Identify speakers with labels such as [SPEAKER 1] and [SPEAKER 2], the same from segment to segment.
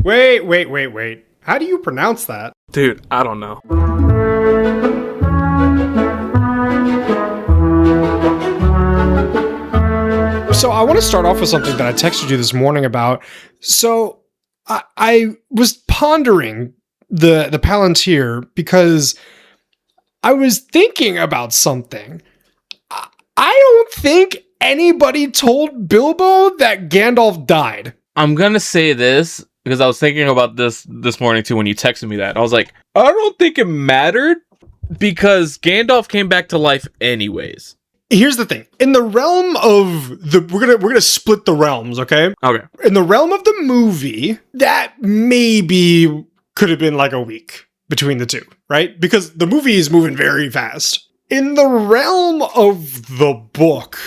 [SPEAKER 1] Wait. How do you pronounce that?
[SPEAKER 2] Dude, I don't know.
[SPEAKER 1] So I want to start off with something that I texted you this morning about. So I was pondering the Palantir because I was thinking about something. I don't think anybody told Bilbo that Gandalf died.
[SPEAKER 2] I'm gonna say this because I was thinking about this morning too when you texted me that. I was like, I don't think it mattered because Gandalf came back to life anyways.
[SPEAKER 1] Here's the thing. In the realm of we're gonna split the realms, okay?
[SPEAKER 2] Okay.
[SPEAKER 1] In the realm of the movie, that maybe could have been like a week between the two, right? Because the movie is moving very fast. In the realm of the book,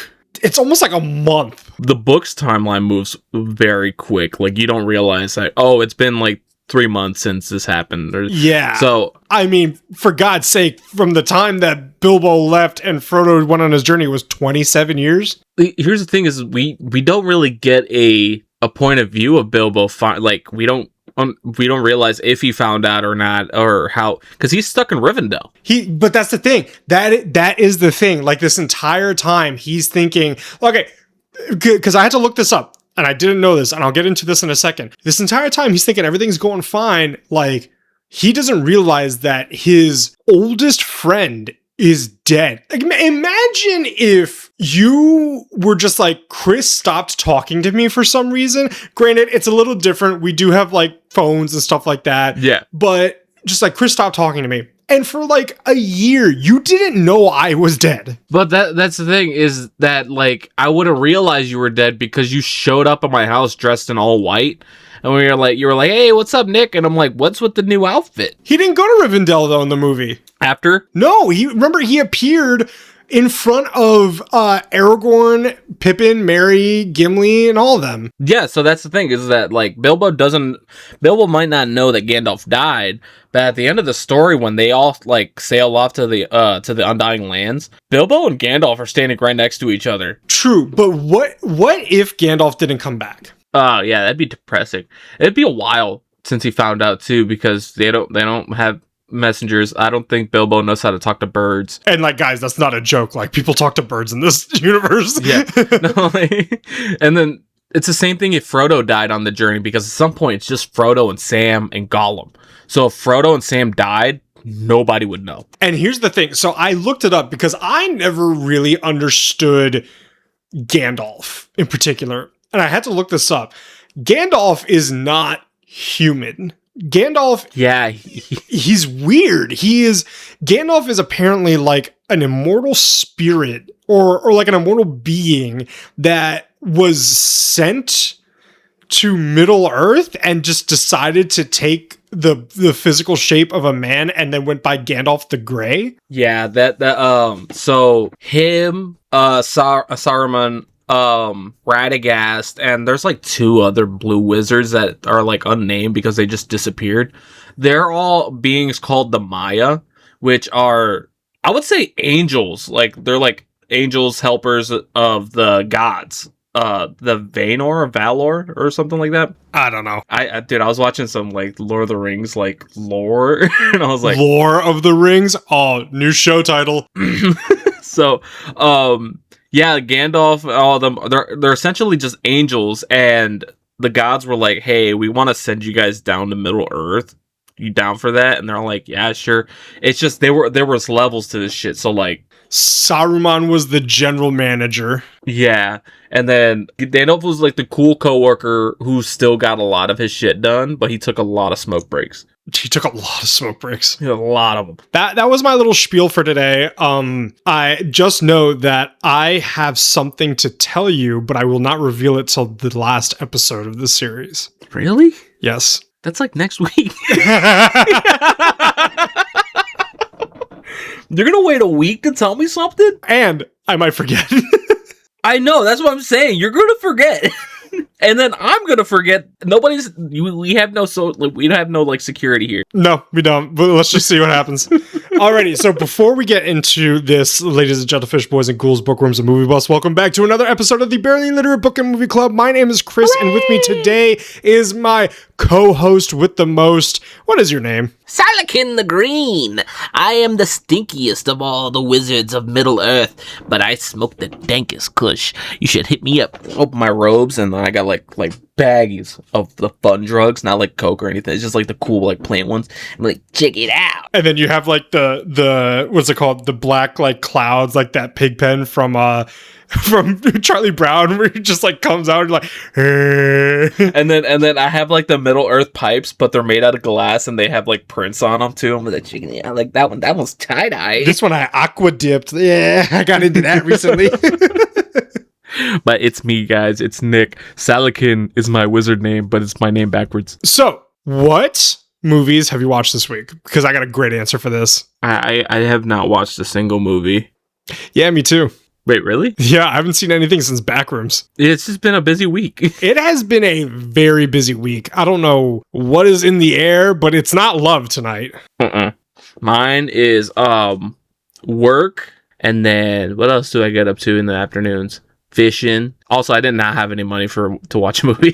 [SPEAKER 1] it's almost like a month.
[SPEAKER 2] The book's timeline moves very quick. Like, you don't realize that, oh, it's been like 3 months since this happened.
[SPEAKER 1] Yeah.
[SPEAKER 2] So,
[SPEAKER 1] I mean, for God's sake, from the time that Bilbo left and Frodo went on his journey was 27 years.
[SPEAKER 2] Here's the thing is we don't really get a point of view of Bilbo. Like, we don't realize if he found out or not, or how, because he's stuck in Rivendell.
[SPEAKER 1] But that's the thing. That is the thing. Like, this entire time, he's thinking, okay, because I had to look this up, and I didn't know this, and I'll get into this in a second. This entire time, he's thinking everything's going fine. Like, he doesn't realize that his oldest friend is dead. Like, imagine if you were just like, Chris stopped talking to me for some reason. Granted, it's a little different. We do have like phones and stuff like that.
[SPEAKER 2] Yeah.
[SPEAKER 1] But just like, Chris stopped talking to me. And for like a year, you didn't know I was dead.
[SPEAKER 2] But that's the thing is that, like, I would have realized you were dead because you showed up at my house dressed in all white. And you were like, hey, what's up, Nick? And I'm like, what's with the new outfit?
[SPEAKER 1] He didn't go to Rivendell, though, in the movie.
[SPEAKER 2] After?
[SPEAKER 1] No, he appeared in front of Aragorn, Pippin, Merry, Gimli, and all of them.
[SPEAKER 2] Yeah, so that's the thing, is that, like, Bilbo might not know that Gandalf died, but at the end of the story, when they all, like, sail off to the Undying Lands, Bilbo and Gandalf are standing right next to each other.
[SPEAKER 1] True, but what if Gandalf didn't come back?
[SPEAKER 2] Oh, yeah, that'd be depressing. It'd be a while since he found out, too, because they don't have messengers. I don't think Bilbo knows how to talk to birds.
[SPEAKER 1] And, like, guys, that's not a joke. Like, people talk to birds in this universe.
[SPEAKER 2] Yeah. No, and then it's the same thing if Frodo died on the journey, because at some point it's just Frodo and Sam and Gollum. So if Frodo and Sam died, nobody would know.
[SPEAKER 1] And here's the thing. So I looked it up because I never really understood Gandalf in particular. And I had to look this up. Gandalf is human. Gandalf,
[SPEAKER 2] yeah,
[SPEAKER 1] he's weird. Gandalf is apparently like an immortal spirit or like an immortal being that was sent to Middle Earth and just decided to take the physical shape of a man and then went by Gandalf the Grey.
[SPEAKER 2] Yeah, so him, Saruman, Radagast, and there's like 2 other blue wizards that are like unnamed because they just disappeared. They're all beings called the Maya, which are, I would say, angels. Like, they're like angels, helpers of the gods. The Valinor or Valor or something like that.
[SPEAKER 1] I don't know.
[SPEAKER 2] I was watching some like Lord of the Rings like lore, and I was like,
[SPEAKER 1] Lore of the Rings? Oh, new show title.
[SPEAKER 2] So, yeah, Gandalf, all of them, they're essentially just angels, and the gods were like, hey, we want to send you guys down to Middle Earth. You down for that? And they're like, yeah, sure. It's just there was levels to this shit. So like,
[SPEAKER 1] Saruman was the general manager.
[SPEAKER 2] Yeah. And then Gandalf was like the cool coworker who still got a lot of his shit done, but he took a lot of smoke breaks.
[SPEAKER 1] He took a lot of smoke breaks.
[SPEAKER 2] A lot of them.
[SPEAKER 1] That was my little spiel for today. I just know that I have something to tell you, but I will not reveal it till the last episode of the series.
[SPEAKER 2] Really?
[SPEAKER 1] Yes.
[SPEAKER 2] That's like next week. You're gonna wait a week to tell me something?
[SPEAKER 1] And I might forget.
[SPEAKER 2] I know, that's what I'm saying. You're gonna forget. And then I'm gonna forget. We have no security here.
[SPEAKER 1] No, we don't. But let's just see what happens. Alrighty, so before we get into this, ladies and gentlefish, boys and ghouls, bookworms, and movie buffs, welcome back to another episode of the Barely Literate Book and Movie Club. My name is Chris, and with me today is my co-host with the most. What is your name?
[SPEAKER 3] Salakin the Green. I am the stinkiest of all the wizards of Middle Earth, but I smoke the dankest kush. You should hit me up.
[SPEAKER 2] Open my robes, and then I got like baggies of the fun drugs, not like coke or anything. It's just like the cool like plain ones.
[SPEAKER 3] I'm like, check it out.
[SPEAKER 1] And then you have like the what's it called? The black like clouds, like that pig pen from Charlie Brown, where he just like comes out and like
[SPEAKER 2] and then I have like the Middle Earth pipes, but they're made out of glass and they have like prints on them too. I'm like, chicken, yeah, like that one. That one's tie-dye.
[SPEAKER 1] This one I aqua dipped. Yeah, I got into that recently.
[SPEAKER 2] But it's me, guys. It's Nick. Salakin is my wizard name, but it's my name backwards.
[SPEAKER 1] So, what movies have you watched this week? Because I got a great answer for this.
[SPEAKER 2] I have not watched a single movie.
[SPEAKER 1] Yeah, me too.
[SPEAKER 2] Wait, really?
[SPEAKER 1] Yeah, I haven't seen anything since Backrooms.
[SPEAKER 2] It's just been a busy week.
[SPEAKER 1] It has been a very busy week. I don't know what is in the air, but it's not love tonight.
[SPEAKER 2] Mine is work, and then what else do I get up to in the afternoons? Fishing. Also, I did not have any money to watch a movie.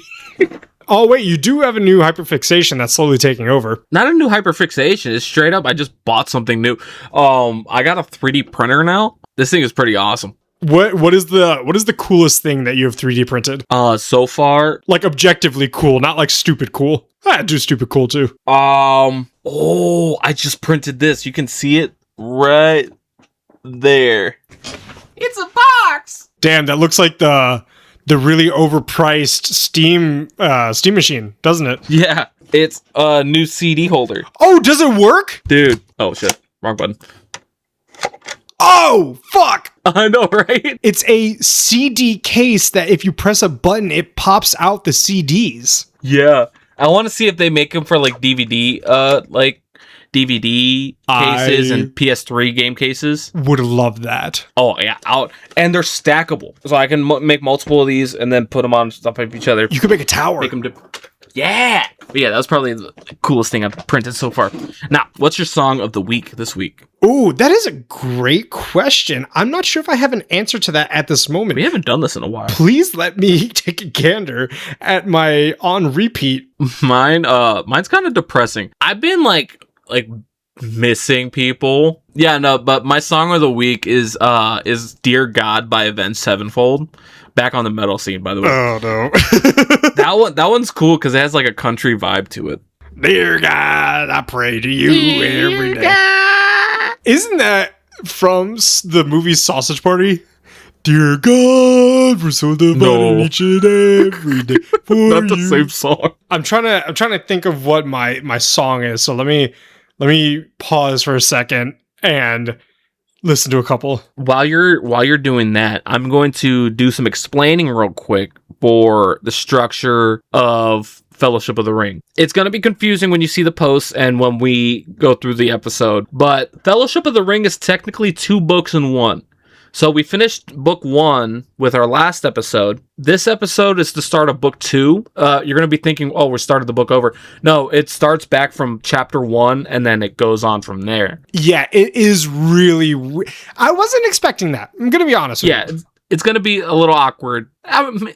[SPEAKER 1] Oh, wait, you do have a new hyperfixation that's slowly taking over.
[SPEAKER 2] Not a new hyperfixation. It's straight up, I just bought something new. I got a 3D printer now. This thing is pretty awesome.
[SPEAKER 1] What is the coolest thing that you have 3D printed?
[SPEAKER 2] So far,
[SPEAKER 1] like objectively cool, not like stupid cool. I do stupid cool too.
[SPEAKER 2] I just printed this. You can see it right there.
[SPEAKER 3] It's a box.
[SPEAKER 1] Damn, that looks like the really overpriced Steam machine, doesn't it?
[SPEAKER 2] Yeah, it's a new CD holder.
[SPEAKER 1] Oh, does it work?
[SPEAKER 2] Dude. Oh shit, wrong button.
[SPEAKER 1] Oh, fuck!
[SPEAKER 2] I know, right?
[SPEAKER 1] It's a CD case that if you press a button, it pops out the CDs.
[SPEAKER 2] Yeah. I want to see if they make them for like DVD cases and PS3 game cases.
[SPEAKER 1] Would love that.
[SPEAKER 2] Oh, yeah. And they're stackable. So I can make multiple of these and then put them on top of each other.
[SPEAKER 1] You could make a tower.
[SPEAKER 2] Make them yeah! But yeah, that was probably the coolest thing I've printed so far. Now, what's your song of the week this week?
[SPEAKER 1] Ooh, that is a great question. I'm not sure if I have an answer to that at this moment.
[SPEAKER 2] We haven't done this in a while.
[SPEAKER 1] Please let me take a gander at my on repeat.
[SPEAKER 2] Mine's kind of depressing. I've been like missing people. Yeah, no, but my song of the week is Dear God by Avenged Sevenfold. Back on the metal scene, by the way.
[SPEAKER 1] Oh no.
[SPEAKER 2] that one's cool because it has like a country vibe to it.
[SPEAKER 1] Dear God, I pray to you every day. God. Isn't that from the movie Sausage Party? Dear God, we're so divided each and every day for
[SPEAKER 2] Not the
[SPEAKER 1] you.
[SPEAKER 2] same song.
[SPEAKER 1] I'm trying to think of what my song is. So let me pause for a second and listen to a couple.
[SPEAKER 2] While you're doing that, I'm going to do some explaining real quick for the structure of Fellowship of the Ring. It's going to be confusing when you see the posts and when we go through the episode, but Fellowship of the Ring is technically 2 books in one. So we finished book 1 with our last episode. This episode is the start of book 2. You're going to be thinking, oh, we started the book over. No, it starts back from chapter 1 and then it goes on from there.
[SPEAKER 1] Yeah, it is really... I wasn't expecting that. I'm going to be honest with you.
[SPEAKER 2] Yeah, it's going to be a little awkward.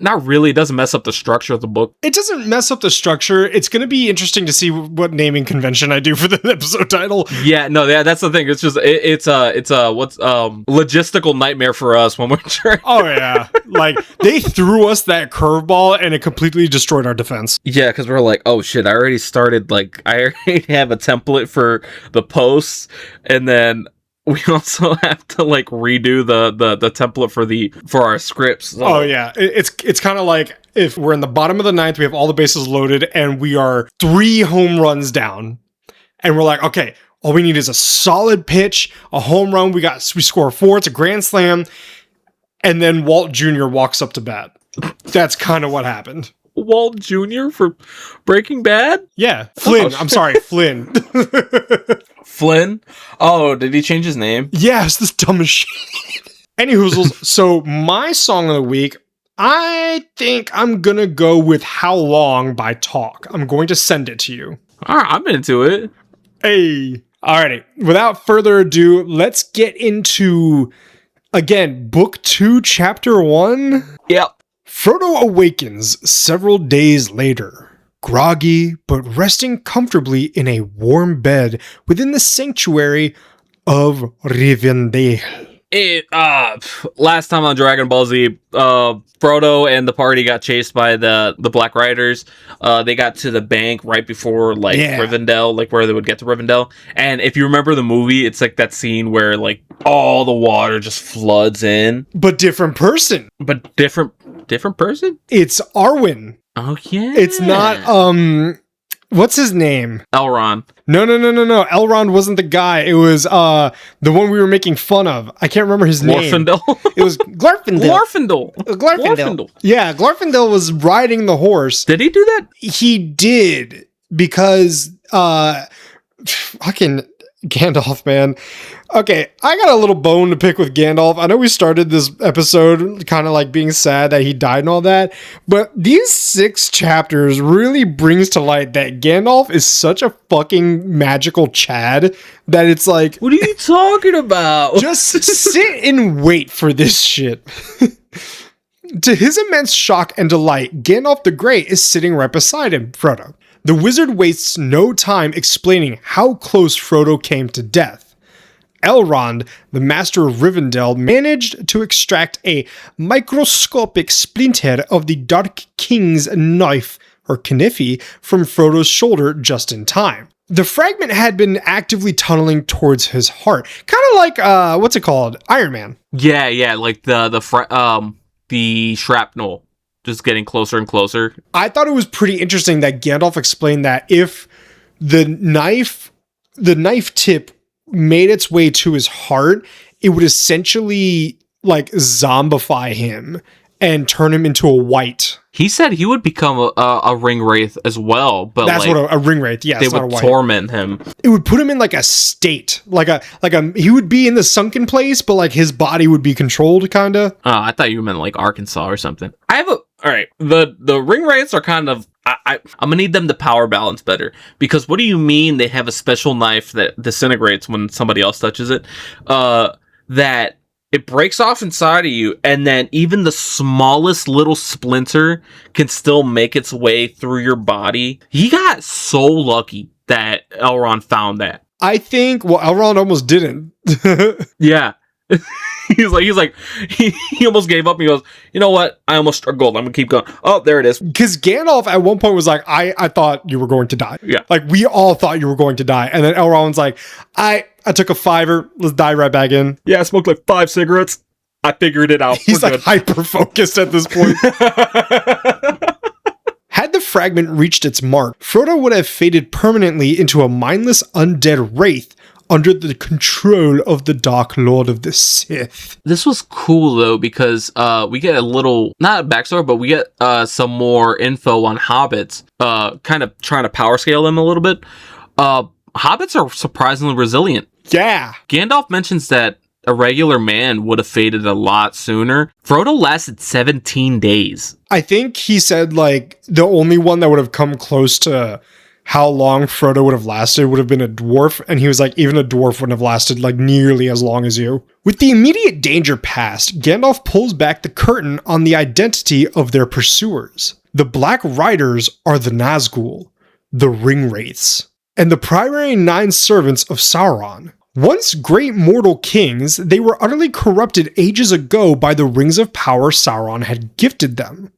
[SPEAKER 2] Not really. It doesn't mess up the structure of the book.
[SPEAKER 1] It doesn't mess up the structure. It's going to be interesting to see what naming convention I do for the episode title.
[SPEAKER 2] Yeah, no, that's the thing. It's just it's what's logistical nightmare for us when we're trying.
[SPEAKER 1] Oh yeah, like they threw us that curveball and it completely destroyed our defense.
[SPEAKER 2] Yeah, because we're like, oh shit, I already started. Like, I already have a template for the posts, and then we also have to like redo the template for our scripts. So.
[SPEAKER 1] Oh yeah, it's kind of like if we're in the bottom of the 9th, we have all the bases loaded, and we are 3 home runs down, and we're like, okay, all we need is a solid pitch, a home run. We score 4. It's a grand slam, and then Walt Jr. walks up to bat. That's kind of what happened.
[SPEAKER 2] Walt Jr. for Breaking Bad?
[SPEAKER 1] Yeah, Flynn. I'm sorry, Flynn.
[SPEAKER 2] Flynn? Oh, did he change his name?
[SPEAKER 1] Yes, this dumbest shit. Anywho, so my song of the week, I think I'm gonna go with How Long by Talk. I'm going to send it to you.
[SPEAKER 2] All right, I'm into it.
[SPEAKER 1] Hey. Alrighty, without further ado, let's get into, again, Book 2, Chapter 1.
[SPEAKER 2] Yep.
[SPEAKER 1] Frodo awakens several days later. groggy but resting comfortably in a warm bed within the sanctuary of Rivendell.
[SPEAKER 2] Last time on Dragon Ball Z, Frodo and the party got chased by the Black Riders. They got to the bank right before Rivendell, like where they would get to Rivendell. And if you remember the movie, it's like that scene where like all the water just floods in.
[SPEAKER 1] But different person.
[SPEAKER 2] But different person?
[SPEAKER 1] It's Arwen.
[SPEAKER 2] Oh yeah.
[SPEAKER 1] It's not what's his name?
[SPEAKER 2] Elrond.
[SPEAKER 1] No. Elrond wasn't the guy. It was the one we were making fun of. I can't remember his name.
[SPEAKER 2] Glorfindel.
[SPEAKER 1] It was Glorfindel.
[SPEAKER 2] Glorfindel.
[SPEAKER 1] Yeah, Glorfindel was riding the horse.
[SPEAKER 2] Did he do that?
[SPEAKER 1] He did, because fucking Gandalf, man. Okay, I got a little bone to pick with Gandalf. I know we started this episode kind of like being sad that he died and all that, but these 6 chapters really brings to light that Gandalf is such a fucking magical Chad that it's like,
[SPEAKER 2] what are you talking about?
[SPEAKER 1] Just sit and wait for this shit. To his immense shock and delight, Gandalf the Grey is sitting right beside him, Frodo. The wizard wastes no time explaining how close Frodo came to death. Elrond, the master of Rivendell, managed to extract a microscopic splinter of the Dark King's knife, or Kniffy, from Frodo's shoulder just in time. The fragment had been actively tunneling towards his heart. Kind of like, what's it called? Iron Man.
[SPEAKER 2] Yeah, like the shrapnel. Just getting closer and closer.
[SPEAKER 1] I thought it was pretty interesting that Gandalf explained that if the knife tip made its way to his heart, it would essentially like zombify him and turn him into a white. He
[SPEAKER 2] said he would become a ring wraith as well, but
[SPEAKER 1] that's like, what a ring wraith. Yeah,
[SPEAKER 2] they would torment him.
[SPEAKER 1] It would put him in like a state, like a he would be in the sunken place, but like his body would be controlled, kind of.
[SPEAKER 2] Oh, I thought you meant like Arkansas or something. All right. The ring wraiths are kind of. I'm gonna need them to power balance better, because what do you mean they have a special knife that disintegrates when somebody else touches it? That it breaks off inside of you, and then even the smallest little splinter can still make its way through your body. He got so lucky that Elrond found that.
[SPEAKER 1] I think. Well, Elrond almost didn't.
[SPEAKER 2] Yeah. He almost gave up. He goes, you know what? I almost struck gold. I'm gonna keep going. Oh, there it is.
[SPEAKER 1] Because Gandalf at one point was like, I thought you were going to die.
[SPEAKER 2] Yeah.
[SPEAKER 1] Like we all thought you were going to die. And then Elrond's like, I took a $5. Let's dive right back in.
[SPEAKER 2] Yeah, I smoked like 5 cigarettes. I figured it out.
[SPEAKER 1] He's like hyper focused at this point. Had the fragment reached its mark, Frodo would have faded permanently into a mindless undead wraith under the control of the Dark Lord of the Sith.
[SPEAKER 2] This was cool though, because we get a little, not a backstory, but we get some more info on hobbits, kind of trying to power scale them a little bit. Hobbits are surprisingly resilient.
[SPEAKER 1] Yeah.
[SPEAKER 2] Gandalf mentions that a regular man would have faded a lot sooner. Frodo lasted 17 days.
[SPEAKER 1] I think he said like the only one that would have come close to how long Frodo would have lasted would have been a dwarf, and he was like, even a dwarf wouldn't have lasted like nearly as long as you. With the immediate danger past, Gandalf pulls back the curtain on the identity of their pursuers. The Black Riders are the Nazgul, the Ring Wraiths, and the primary 9 servants of Sauron. Once great mortal kings, they were utterly corrupted ages ago by the rings of power Sauron had gifted them,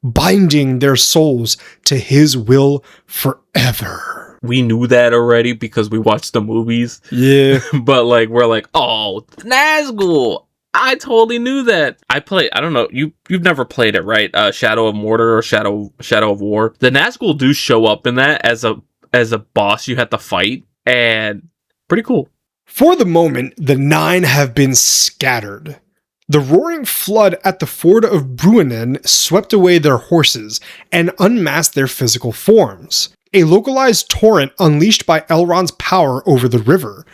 [SPEAKER 1] binding their souls to his will forever.
[SPEAKER 2] We knew that already because we watched the movies.
[SPEAKER 1] Yeah.
[SPEAKER 2] But like, we're like, oh, Nazgul. I totally knew that. I don't know, you've never played it, right? Shadow of Mordor or Shadow of War. The Nazgul do show up in that as a boss you have to fight, and pretty cool.
[SPEAKER 1] For the moment, the 9 have been scattered. The roaring flood at the ford of Bruinen swept away their horses and unmasked their physical forms. A localized torrent unleashed by Elrond's power over the river,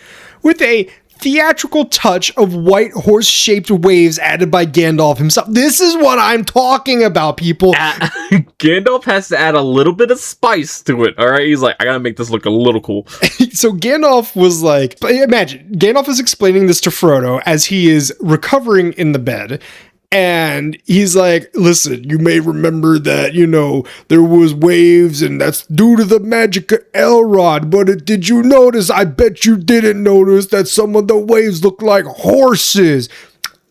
[SPEAKER 1] with a theatrical touch of white horse-shaped waves added by Gandalf himself. This is what I'm talking about, people.
[SPEAKER 2] Gandalf has to add a little bit of spice to it, all right? He's like, I gotta make this look a little cool.
[SPEAKER 1] So Gandalf was like, imagine, Gandalf is explaining this to Frodo as he is recovering in the bed, And he's like, listen, you may remember that, there was waves and that's due to the magic of Elrond. But did you notice? I bet you didn't notice that some of the waves look like horses.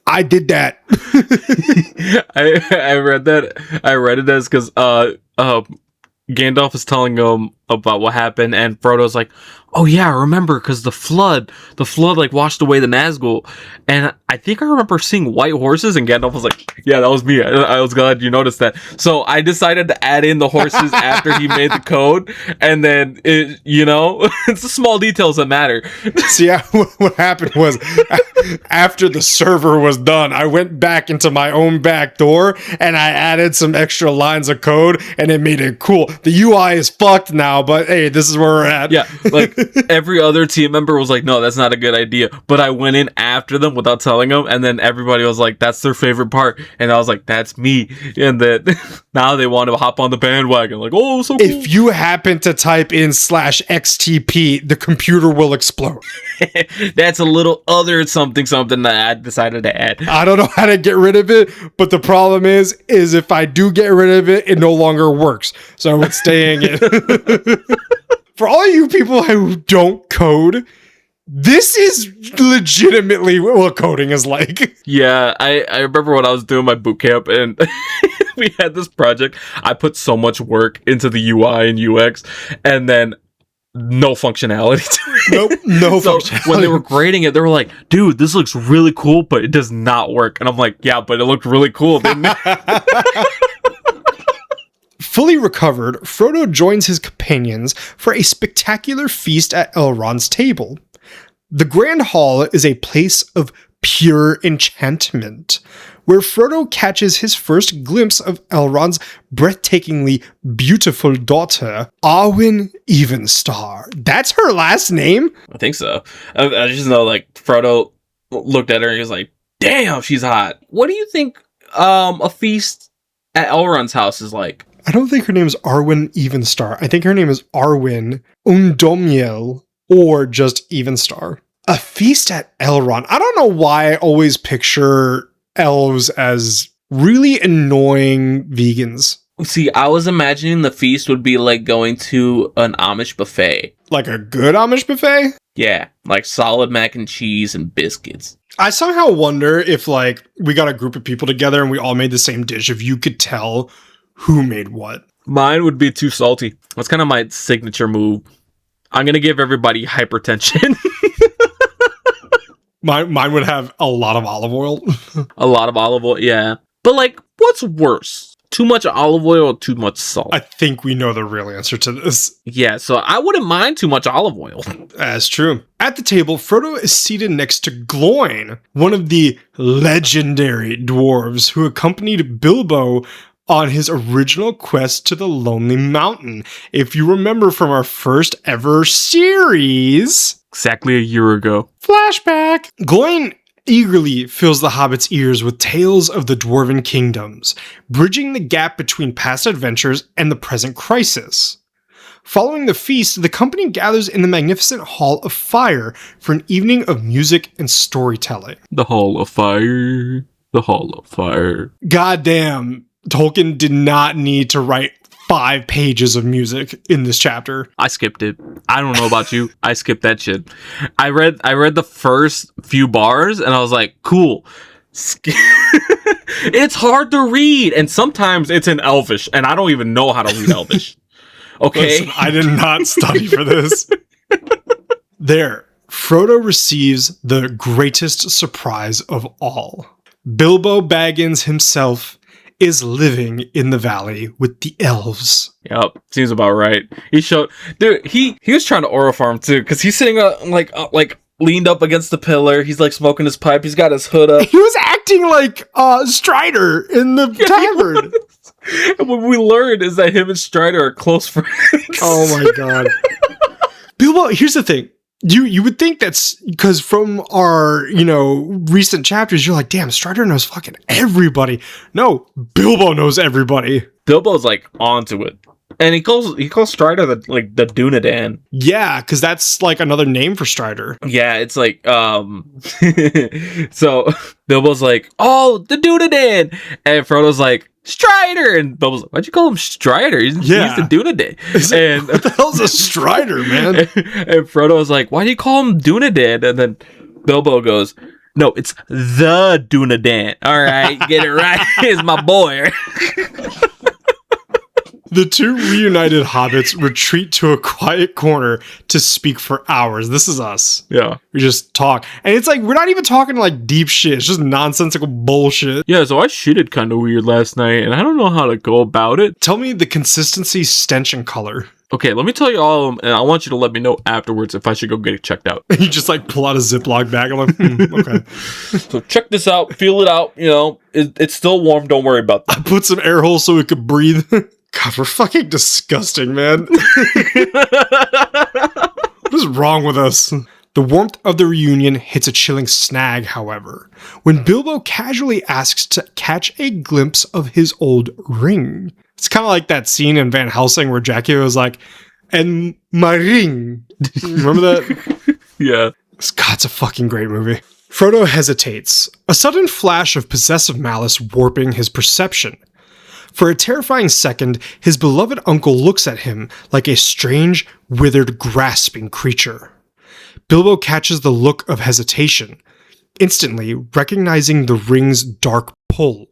[SPEAKER 1] I did that.
[SPEAKER 2] I read that. I read it as because Gandalf is telling him about what happened, and Frodo's like, "Oh yeah, I remember because the flood like washed away the Nazgul." And I think I remember seeing white horses, and Gandalf was like, "Yeah, that was me. I was glad you noticed that." So I decided to add in the horses after he made the code, and then it's the small details that matter.
[SPEAKER 1] See, what happened was after the server was done, I went back into my own back door and I added some extra lines of code, and it made it cool. The UI is fucked now, but hey, this is where we're at.
[SPEAKER 2] Yeah, like every other team member was like, "No, that's not a good idea." But I went in after them without telling them, and then everybody was like, "That's their favorite part," and I was like, "That's me." And then now they want to hop on the bandwagon, like, "Oh, so cool."
[SPEAKER 1] If you happen to type in /XTP, the computer will explode.
[SPEAKER 2] That's a little other something that I decided to add.
[SPEAKER 1] I don't know how to get rid of it, but the problem is if I do get rid of it, it no longer works. So it's staying in. For all you people who don't code, this is legitimately what coding is like.
[SPEAKER 2] Yeah, I remember when I was doing my boot camp and we had this project. I put so much work into the UI and UX, and then no functionality to it.
[SPEAKER 1] Nope, no
[SPEAKER 2] So
[SPEAKER 1] functionality.
[SPEAKER 2] when they were grading it, they were like, "Dude, this looks really cool, but it does not work." And I'm like, "Yeah, but it looked really cool, didn't it?"
[SPEAKER 1] Fully recovered, Frodo joins his companions for a spectacular feast at Elrond's table. The Grand Hall is a place of pure enchantment, where Frodo catches his first glimpse of Elrond's breathtakingly beautiful daughter, Arwen Evenstar. That's her last name?
[SPEAKER 2] I think so. I just know, like, Frodo looked at her and he was like, "Damn, she's hot." What do you think a feast at Elrond's house is like?
[SPEAKER 1] I don't think her name is Arwen Evenstar. I think her name is Arwen Undomiel, or just Evenstar. A feast at Elrond. I don't know why I always picture elves as really annoying vegans.
[SPEAKER 2] See, I was imagining the feast would be like going to an Amish buffet.
[SPEAKER 1] Like a good Amish buffet?
[SPEAKER 2] Yeah, like solid mac and cheese and biscuits.
[SPEAKER 1] I somehow wonder if, like, we got a group of people together and we all made the same dish, if you could tell who made what.
[SPEAKER 2] Mine would be too salty. That's kind of my signature move. I'm going to give everybody hypertension.
[SPEAKER 1] Mine would have a lot of olive oil.
[SPEAKER 2] A lot of olive oil, yeah. But, like, what's worse? Too much olive oil or too much salt?
[SPEAKER 1] I think we know the real answer to this.
[SPEAKER 2] Yeah, so I wouldn't mind too much olive oil.
[SPEAKER 1] That's true. At the table, Frodo is seated next to Gloin, one of the legendary dwarves who accompanied Bilbo on his original quest to the Lonely Mountain. If you remember from our first ever series...
[SPEAKER 2] Exactly a year ago.
[SPEAKER 1] Flashback! Gloin eagerly fills the hobbit's ears with tales of the dwarven kingdoms, bridging the gap between past adventures and the present crisis. Following the feast, the company gathers in the magnificent Hall of Fire for an evening of music and storytelling.
[SPEAKER 2] The Hall of Fire. The Hall of Fire.
[SPEAKER 1] Goddamn, Tolkien did not need to write 5 pages of music in this chapter.
[SPEAKER 2] I skipped it. I don't know about you. I skipped that shit. I read the first few bars and I was like, cool. It's hard to read, and sometimes it's in Elvish, and I don't even know how to read Elvish. Okay?
[SPEAKER 1] Listen, I did not study for this. There, Frodo receives the greatest surprise of all. Bilbo Baggins himself is living in the valley with the elves.
[SPEAKER 2] Yep, seems about right. He was trying to aura farm too, because he's sitting like leaned up against the pillar. He's like smoking his pipe. He's got his hood up.
[SPEAKER 1] He was acting like Strider in the tavern.
[SPEAKER 2] And what we learned is that him and Strider are close friends.
[SPEAKER 1] Oh my god. Bilbo, here's the thing. You would think that's because from our, recent chapters, you're like, damn, Strider knows fucking everybody. No, Bilbo knows everybody.
[SPEAKER 2] Bilbo's like onto it. And he calls Strider the Dunedain.
[SPEAKER 1] Yeah, because that's like another name for Strider.
[SPEAKER 2] Yeah, it's like so Bilbo's like, oh, the Dunedain, and Frodo's like, Strider, and Bilbo's like, why'd you call him Strider? He's the Dunedain. And
[SPEAKER 1] what the hell's a Strider, man?
[SPEAKER 2] and Frodo's like, why do you call him Dunedain? And then Bilbo goes, no, it's the Dunedain. All right, get it right. It's my boy.
[SPEAKER 1] The two reunited hobbits retreat to a quiet corner to speak for hours. This is us.
[SPEAKER 2] Yeah.
[SPEAKER 1] We just talk. And it's like, we're not even talking like deep shit. It's just nonsensical bullshit.
[SPEAKER 2] Yeah, so I shitted kind of weird last night, and I don't know how to go about it.
[SPEAKER 1] Tell me the consistency, stench, and color.
[SPEAKER 2] Okay, let me tell you all of them, and I want you to let me know afterwards if I should go get it checked out.
[SPEAKER 1] You just like pull out a Ziploc bag. I'm like, okay.
[SPEAKER 2] So check this out, feel it out, it's still warm, don't worry about that.
[SPEAKER 1] I put some air holes so it could breathe. God, we're fucking disgusting, man. What is wrong with us? The warmth of the reunion hits a chilling snag, however, when Bilbo casually asks to catch a glimpse of his old ring. It's kind of like that scene in Van Helsing where Jackie was like, and my ring. Remember that?
[SPEAKER 2] Yeah.
[SPEAKER 1] God, it's a fucking great movie. Frodo hesitates, a sudden flash of possessive malice warping his perception. For a terrifying second, his beloved uncle looks at him like a strange, withered, grasping creature. Bilbo catches the look of hesitation, instantly recognizing the ring's dark pull,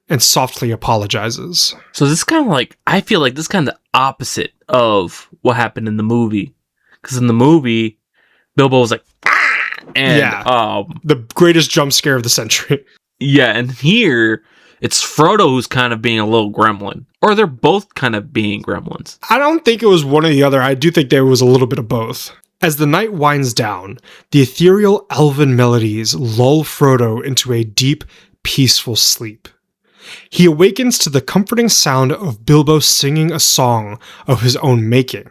[SPEAKER 1] and softly apologizes.
[SPEAKER 2] So this is kind of like, I feel like this is kind of the opposite of what happened in the movie. Because in the movie, Bilbo was like, ah! And,
[SPEAKER 1] the greatest jump scare of the century.
[SPEAKER 2] Yeah, and here, it's Frodo who's kind of being a little gremlin. Or they're both kind of being gremlins.
[SPEAKER 1] I don't think it was one or the other. I do think there was a little bit of both. As the night winds down, the ethereal elven melodies lull Frodo into a deep, peaceful sleep. He awakens to the comforting sound of Bilbo singing a song of his own making,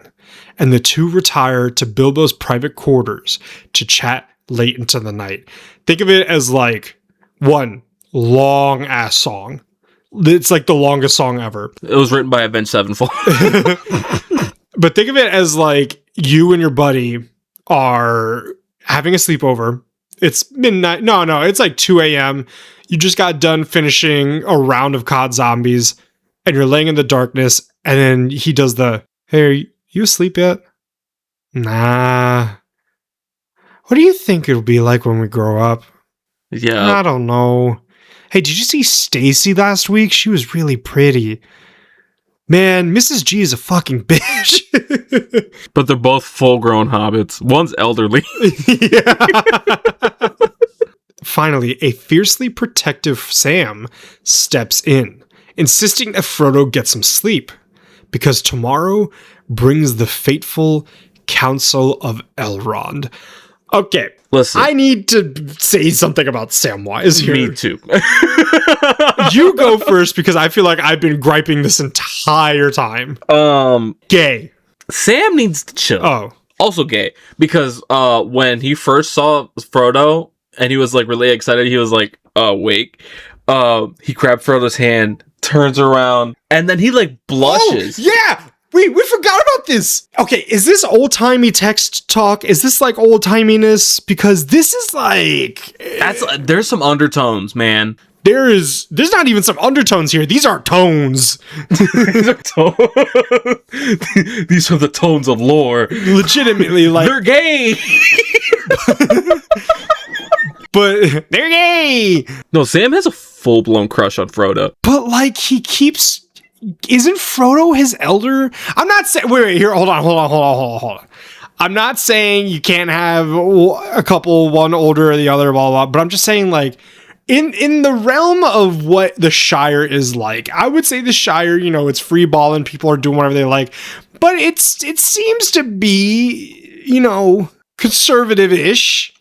[SPEAKER 1] and the two retire to Bilbo's private quarters to chat late into the night. Think of it as like one long ass song. It's like the longest song ever.
[SPEAKER 2] It was written by Avenged Sevenfold.
[SPEAKER 1] But think of it as like you and your buddy are having a sleepover. It's midnight. No, it's like 2 a.m. You just got done finishing a round of COD Zombies and you're laying in the darkness. And then he does the, hey, are you asleep yet? Nah. What do you think it'll be like when we grow up?
[SPEAKER 2] Yeah.
[SPEAKER 1] I don't know. Hey, did you see Stacy last week? She was really pretty. Man, Mrs. G is a fucking bitch.
[SPEAKER 2] But they're both full-grown hobbits. One's elderly.
[SPEAKER 1] Yeah. Finally, a fiercely protective Sam steps in, insisting that Frodo get some sleep, because tomorrow brings the fateful Council of Elrond. Okay,
[SPEAKER 2] listen.
[SPEAKER 1] I need to say something about Samwise here.
[SPEAKER 2] Me too.
[SPEAKER 1] You go first, because I feel like I've been griping this entire time. Gay.
[SPEAKER 2] Sam needs to chill.
[SPEAKER 1] Oh.
[SPEAKER 2] Also gay. Because when he first saw Frodo and he was like really excited, he was like awake. He grabbed Frodo's hand, turns around, and then he like blushes.
[SPEAKER 1] Oh, yeah! We forgot about this. Okay, is this old-timey text talk? Is this like old-timiness? Because this is like...
[SPEAKER 2] There's some undertones, man.
[SPEAKER 1] There's not even some undertones here. These are tones.
[SPEAKER 2] These are These are the tones of lore.
[SPEAKER 1] Legitimately, like...
[SPEAKER 2] They're gay!
[SPEAKER 1] But they're gay!
[SPEAKER 2] No, Sam has a full-blown crush on Frodo.
[SPEAKER 1] But like, he keeps... Isn't Frodo his elder? I'm not saying... Wait, here, hold on. I'm not saying you can't have a couple, one older or the other, blah, blah, blah, but I'm just saying, like, in the realm of what the Shire is like, I would say the Shire, it's free balling, people are doing whatever they like, but it seems to be, conservative-ish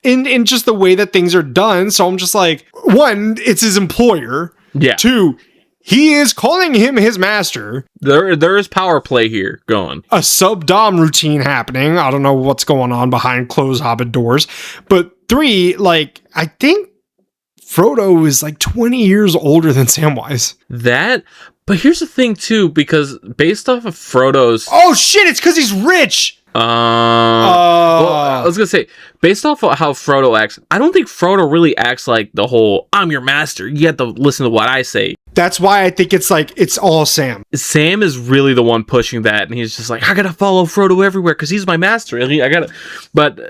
[SPEAKER 1] in just the way that things are done. So I'm just like, one, it's his employer.
[SPEAKER 2] Yeah.
[SPEAKER 1] Two, he is calling him his master.
[SPEAKER 2] There is power play here going.
[SPEAKER 1] A sub-dom routine happening. I don't know what's going on behind closed Hobbit doors. But three, like, I think Frodo is like 20 years older than Samwise.
[SPEAKER 2] That, But here's the thing too, because based off of Frodo's
[SPEAKER 1] Oh shit, it's because he's rich!
[SPEAKER 2] well, I was gonna say, based off of how Frodo acts, I don't think Frodo really acts like the whole "I'm your master. You have to listen to what I say."
[SPEAKER 1] That's why I think it's like, it's all Sam.
[SPEAKER 2] Sam is really the one pushing that, and he's just like, "I gotta follow Frodo everywhere because he's my master." I gotta, but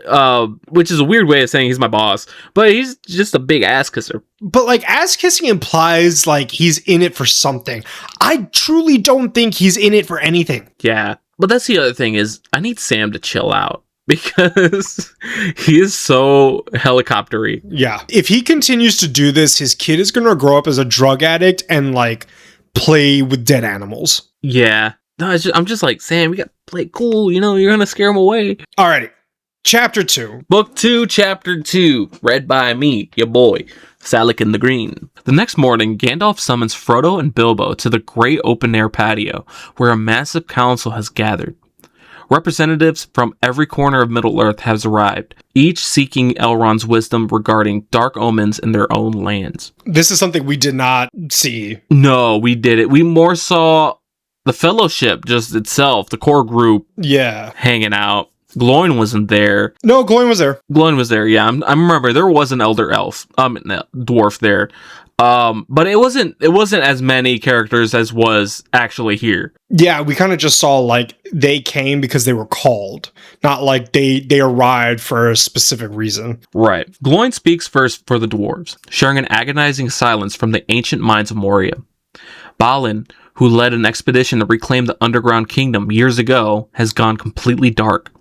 [SPEAKER 2] which is a weird way of saying he's my boss. But he's just a big ass kisser.
[SPEAKER 1] But like, ass kissing implies like he's in it for something. I truly don't think he's in it for anything.
[SPEAKER 2] Yeah. But that's the other thing is, I need Sam to chill out because he is so helicoptery.
[SPEAKER 1] Yeah. If he continues to do this, his kid is going to grow up as a drug addict and like play with dead animals.
[SPEAKER 2] Yeah. No, I'm just like, Sam, you got to play it cool. You know, you're going to scare him away.
[SPEAKER 1] Alrighty. Chapter 2.
[SPEAKER 2] Book 2, Chapter 2. Read by me, your boy, Salic in the Green. The next morning, Gandalf summons Frodo and Bilbo to the great open-air patio, where a massive council has gathered. Representatives from every corner of Middle-earth has arrived, each seeking Elrond's wisdom regarding dark omens in their own lands.
[SPEAKER 1] This is something we did not see.
[SPEAKER 2] No, we did it. We more saw the Fellowship just itself, the core group, hanging out. Gloin wasn't there.
[SPEAKER 1] No, Gloin was there.
[SPEAKER 2] Gloin was there, yeah. I remember there was an elder elf, dwarf there. But it wasn't as many characters as was actually here.
[SPEAKER 1] Yeah, we kind of just saw like they came because they were called, not like they arrived for a specific reason.
[SPEAKER 2] Right. Gloin speaks first for the dwarves, sharing an agonizing silence from the ancient mines of Moria. Balin, who led an expedition to reclaim the underground kingdom years ago, has gone completely dark.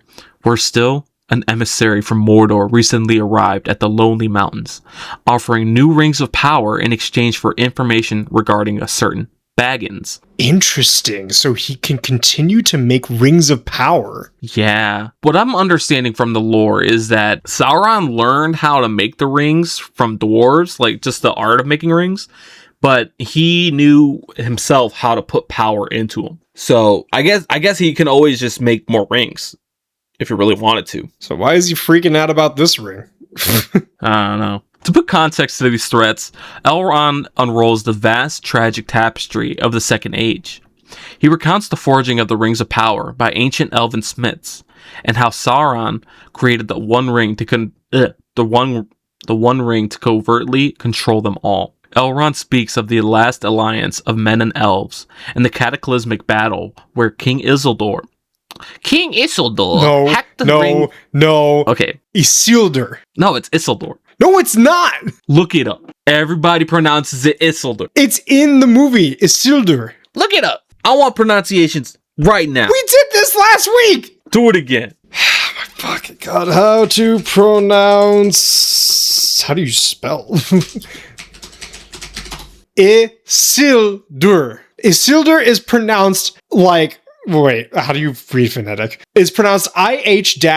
[SPEAKER 2] Worse still, an emissary from Mordor recently arrived at the Lonely Mountains, offering new rings of power in exchange for information regarding a certain Baggins.
[SPEAKER 1] Interesting. So he can continue to make rings of power.
[SPEAKER 2] Yeah. What I'm understanding from the lore is that Sauron learned how to make the rings from dwarves, like just the art of making rings, but he knew himself how to put power into them. So I guess he can always just make more rings. If you really wanted to.
[SPEAKER 1] So why is he freaking out about this ring?
[SPEAKER 2] I don't know. To put context to these threats, Elrond unrolls the vast, tragic tapestry of the Second Age. He recounts the forging of the Rings of Power by ancient elven smiths, and how Sauron created the One Ring to covertly control them all. Elrond speaks of the last alliance of men and elves, and the cataclysmic battle where King Isildur hacked the ring.
[SPEAKER 1] No.
[SPEAKER 2] Okay.
[SPEAKER 1] Isildur.
[SPEAKER 2] No, it's Isildur.
[SPEAKER 1] No, it's not.
[SPEAKER 2] Look it up. Everybody pronounces it Isildur.
[SPEAKER 1] It's in the movie, Isildur.
[SPEAKER 2] Look it up. I want pronunciations right now.
[SPEAKER 1] We did this last week.
[SPEAKER 2] Do it again.
[SPEAKER 1] My fucking God. How to pronounce... How do you spell? Isildur. Isildur is pronounced like... Wait, how do you read phonetic? It's pronounced IH-SIL-DUR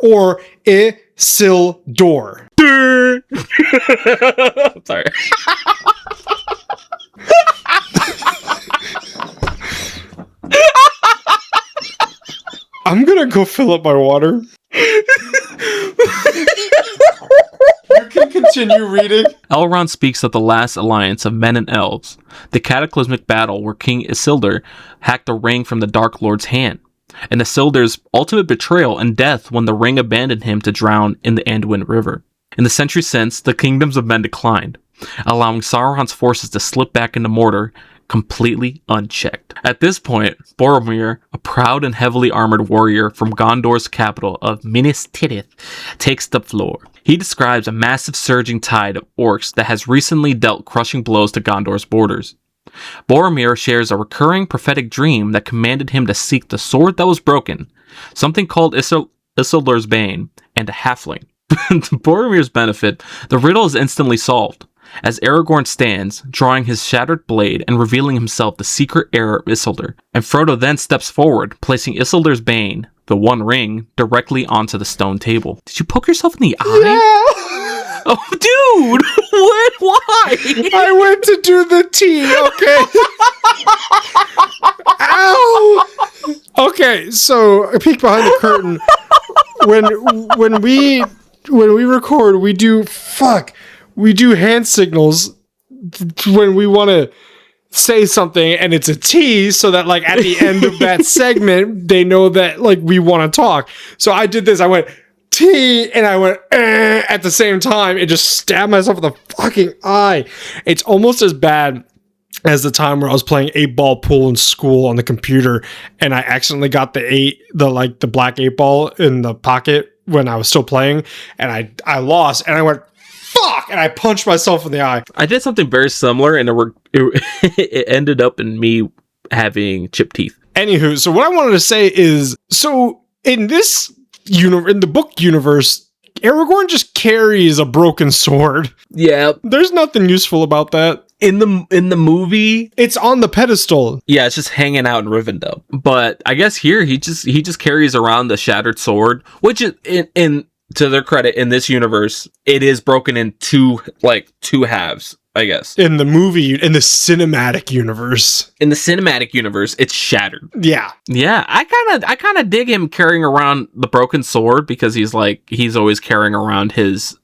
[SPEAKER 1] or Isildur.
[SPEAKER 2] Sorry.
[SPEAKER 1] I'm gonna go fill up my water. You can continue reading.
[SPEAKER 2] Elrond speaks of the last alliance of men and elves, the cataclysmic battle where King Isildur hacked a ring from the Dark Lord's hand, and Isildur's ultimate betrayal and death when the ring abandoned him to drown in the Anduin River. In the centuries since, the kingdoms of men declined, allowing Sauron's forces to slip back into Mordor completely unchecked. At this point, Boromir, a proud and heavily armored warrior from Gondor's capital of Minas Tirith, takes the floor. He describes a massive surging tide of orcs that has recently dealt crushing blows to Gondor's borders. Boromir shares a recurring prophetic dream that commanded him to seek the sword that was broken, something called Isildur's Bane, and a halfling. To Boromir's benefit, the riddle is instantly solved, as Aragorn stands, drawing his shattered blade and revealing himself the secret heir of Isildur, and Frodo then steps forward, placing Isildur's Bane, the One Ring, directly onto the stone table. Did you poke yourself in the eye?
[SPEAKER 1] Yeah.
[SPEAKER 2] Oh, dude! Why?
[SPEAKER 1] I went to do the tea, okay? Ow! Okay, so a peek behind the curtain. When we record, we do hand signals when we want to say something and it's a tease so that like at the end of that segment they know that like we want to talk. So I did this. I went T and I went at the same time and just stabbed myself in the fucking eye. It's almost as bad as the time where I was playing 8-ball pool in school on the computer and I accidentally got the black 8-ball in the pocket when I was still playing and I lost and I went fuck and I punched myself in the eye.
[SPEAKER 2] I did something very similar and it ended up in me having chipped teeth.
[SPEAKER 1] Anywho, so what I wanted to say is, so in this in the book universe, Aragorn just carries a broken sword.
[SPEAKER 2] Yeah.
[SPEAKER 1] There's nothing useful about that.
[SPEAKER 2] In the movie,
[SPEAKER 1] it's on the pedestal.
[SPEAKER 2] Yeah, it's just hanging out in Rivendell. But I guess here he just carries around the shattered sword, which is in to their credit in this universe, it is broken in two halves, I guess.
[SPEAKER 1] In the cinematic universe.
[SPEAKER 2] In the cinematic universe, it's shattered.
[SPEAKER 1] Yeah.
[SPEAKER 2] Yeah, I kind of dig him carrying around the broken sword because he's always carrying around his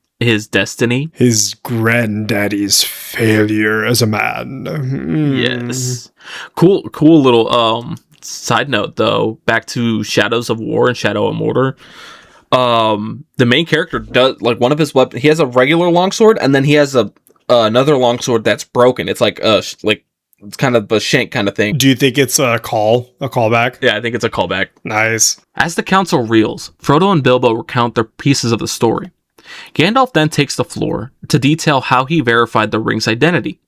[SPEAKER 2] destiny.
[SPEAKER 1] His granddaddy's failure as a man.
[SPEAKER 2] Yes. Cool little side note though, back to Shadows of War and Shadow of Mordor. The main character does one of his weapons. He has a regular longsword and then he has another longsword that's broken. It's it's kind of a shank kind of thing.
[SPEAKER 1] Do you think it's a callback?
[SPEAKER 2] Yeah, I think it's a callback.
[SPEAKER 1] Nice.
[SPEAKER 2] As the council reels, Frodo and Bilbo recount their pieces of the story. Gandalf then takes the floor to detail how he verified the ring's identity.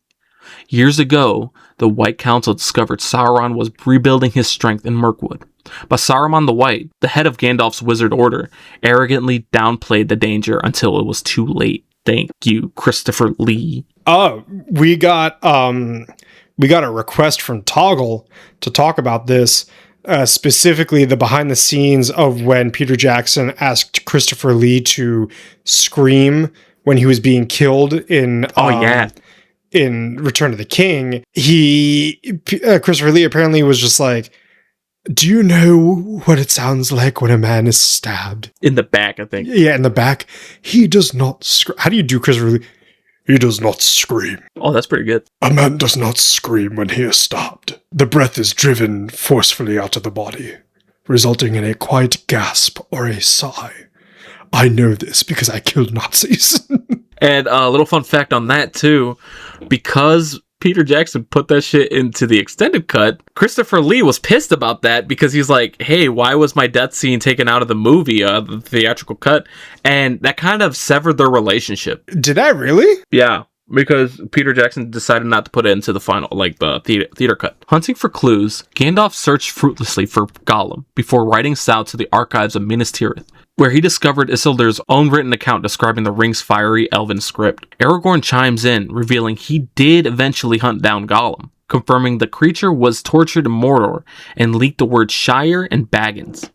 [SPEAKER 2] Years ago, the White Council discovered Sauron was rebuilding his strength in Mirkwood. But Saruman the White, the head of Gandalf's wizard order, arrogantly downplayed the danger until it was too late. Thank you, Christopher Lee.
[SPEAKER 1] Oh, we got a request from Toggle to talk about this. Specifically the behind the scenes of when Peter Jackson asked Christopher Lee to scream when he was being killed in in Return of the King. Christopher Lee apparently was just like, do you know what it sounds like when a man is stabbed?
[SPEAKER 2] In the back, I think.
[SPEAKER 1] Yeah, in the back. He does not scream. How do you do Christopher Lee? He does not scream.
[SPEAKER 2] Oh, that's pretty good.
[SPEAKER 1] A man does not scream when he is stabbed. The breath is driven forcefully out of the body, resulting in a quiet gasp or a sigh. I know this because I killed Nazis.
[SPEAKER 2] And a little fun fact on that, too. Because Peter Jackson put that shit into the extended cut, Christopher Lee was pissed about that because he's like, hey, why was my death scene taken out of the movie, the theatrical cut? And that kind of severed their relationship.
[SPEAKER 1] Did that really?
[SPEAKER 2] Yeah, because Peter Jackson decided not to put it into the final, the theater cut. Hunting for clues, Gandalf searched fruitlessly for Gollum before writing south to the archives of Minas Tirith, where he discovered Isildur's own written account describing the ring's fiery elven script. Aragorn chimes in, revealing he did eventually hunt down Gollum, confirming the creature was tortured in Mordor and leaked the words Shire and Baggins.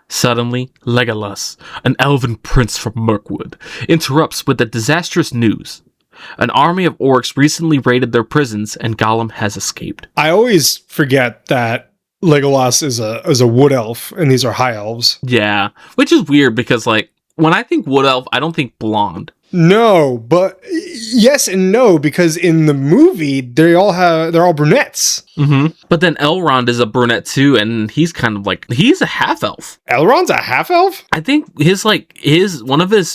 [SPEAKER 2] Suddenly, Legolas, an elven prince from Mirkwood, interrupts with the disastrous news. An army of orcs recently raided their prisons and Gollum has escaped.
[SPEAKER 1] I always forget that Legolas is a wood elf, and these are high elves.
[SPEAKER 2] Yeah, which is weird because, when I think wood elf, I don't think blonde.
[SPEAKER 1] No, but yes and no, because in the movie, they're all brunettes.
[SPEAKER 2] Mm-hmm. But then Elrond is a brunette too, and he's kind of he's a half elf.
[SPEAKER 1] Elrond's a half elf?
[SPEAKER 2] I think one of his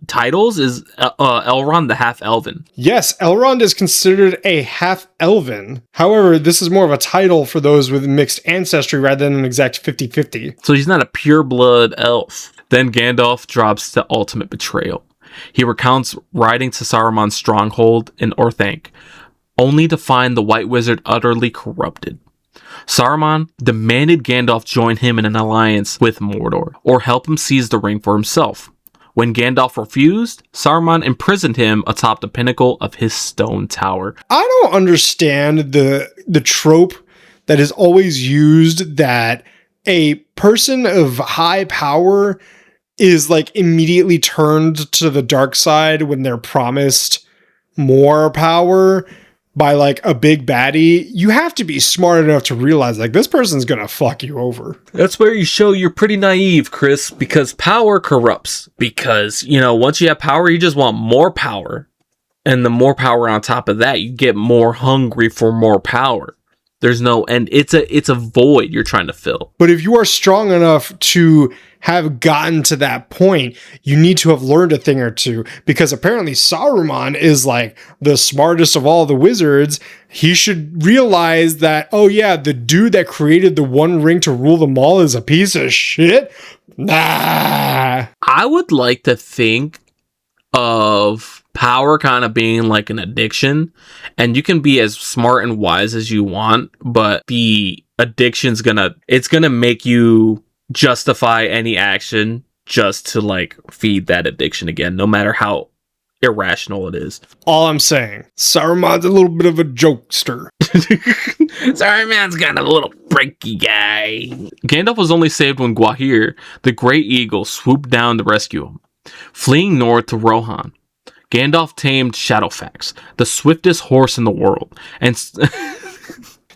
[SPEAKER 2] titles is Elrond the Half Elven.
[SPEAKER 1] Yes, Elrond is considered a half elven. However, this is more of a title for those with mixed ancestry rather than an exact 50-50.
[SPEAKER 2] So he's not a pure blood elf. Then Gandalf drops the ultimate betrayal. He recounts riding to Saruman's stronghold in Orthanc, only to find the White Wizard utterly corrupted. Saruman demanded Gandalf join him in an alliance with Mordor, or help him seize the ring for himself. When Gandalf refused, Saruman imprisoned him atop the pinnacle of his stone tower.
[SPEAKER 1] I don't understand the trope that is always used that a person of high power is immediately turned to the dark side when they're promised more power by a big baddie. You have to be smart enough to realize this person's gonna fuck you over.
[SPEAKER 2] That's where you show you're pretty naive, Chris, because power corrupts. Because, once you have power, you just want more power. And the more power on top of that, you get more hungry for more power. There's no end. It's a void you're trying to fill.
[SPEAKER 1] But if you are strong enough to have gotten to that point, you need to have learned a thing or two, because apparently Saruman is like the smartest of all the wizards. He should realize that, oh yeah, the dude that created the One Ring to rule them all is a piece of shit. Nah.
[SPEAKER 2] I would like to think of power kind of being like an addiction, and you can be as smart and wise as you want, but the addiction's gonna make you justify any action just to like feed that addiction again, no matter how irrational it is.
[SPEAKER 1] All I'm saying, Saruman's a little bit of a jokester.
[SPEAKER 3] Saruman's kind of a little breaky guy.
[SPEAKER 2] Gandalf was only saved when Gwahir, the Great Eagle, swooped down to rescue him. Fleeing north to Rohan, Gandalf tamed Shadowfax, the swiftest horse in the world, and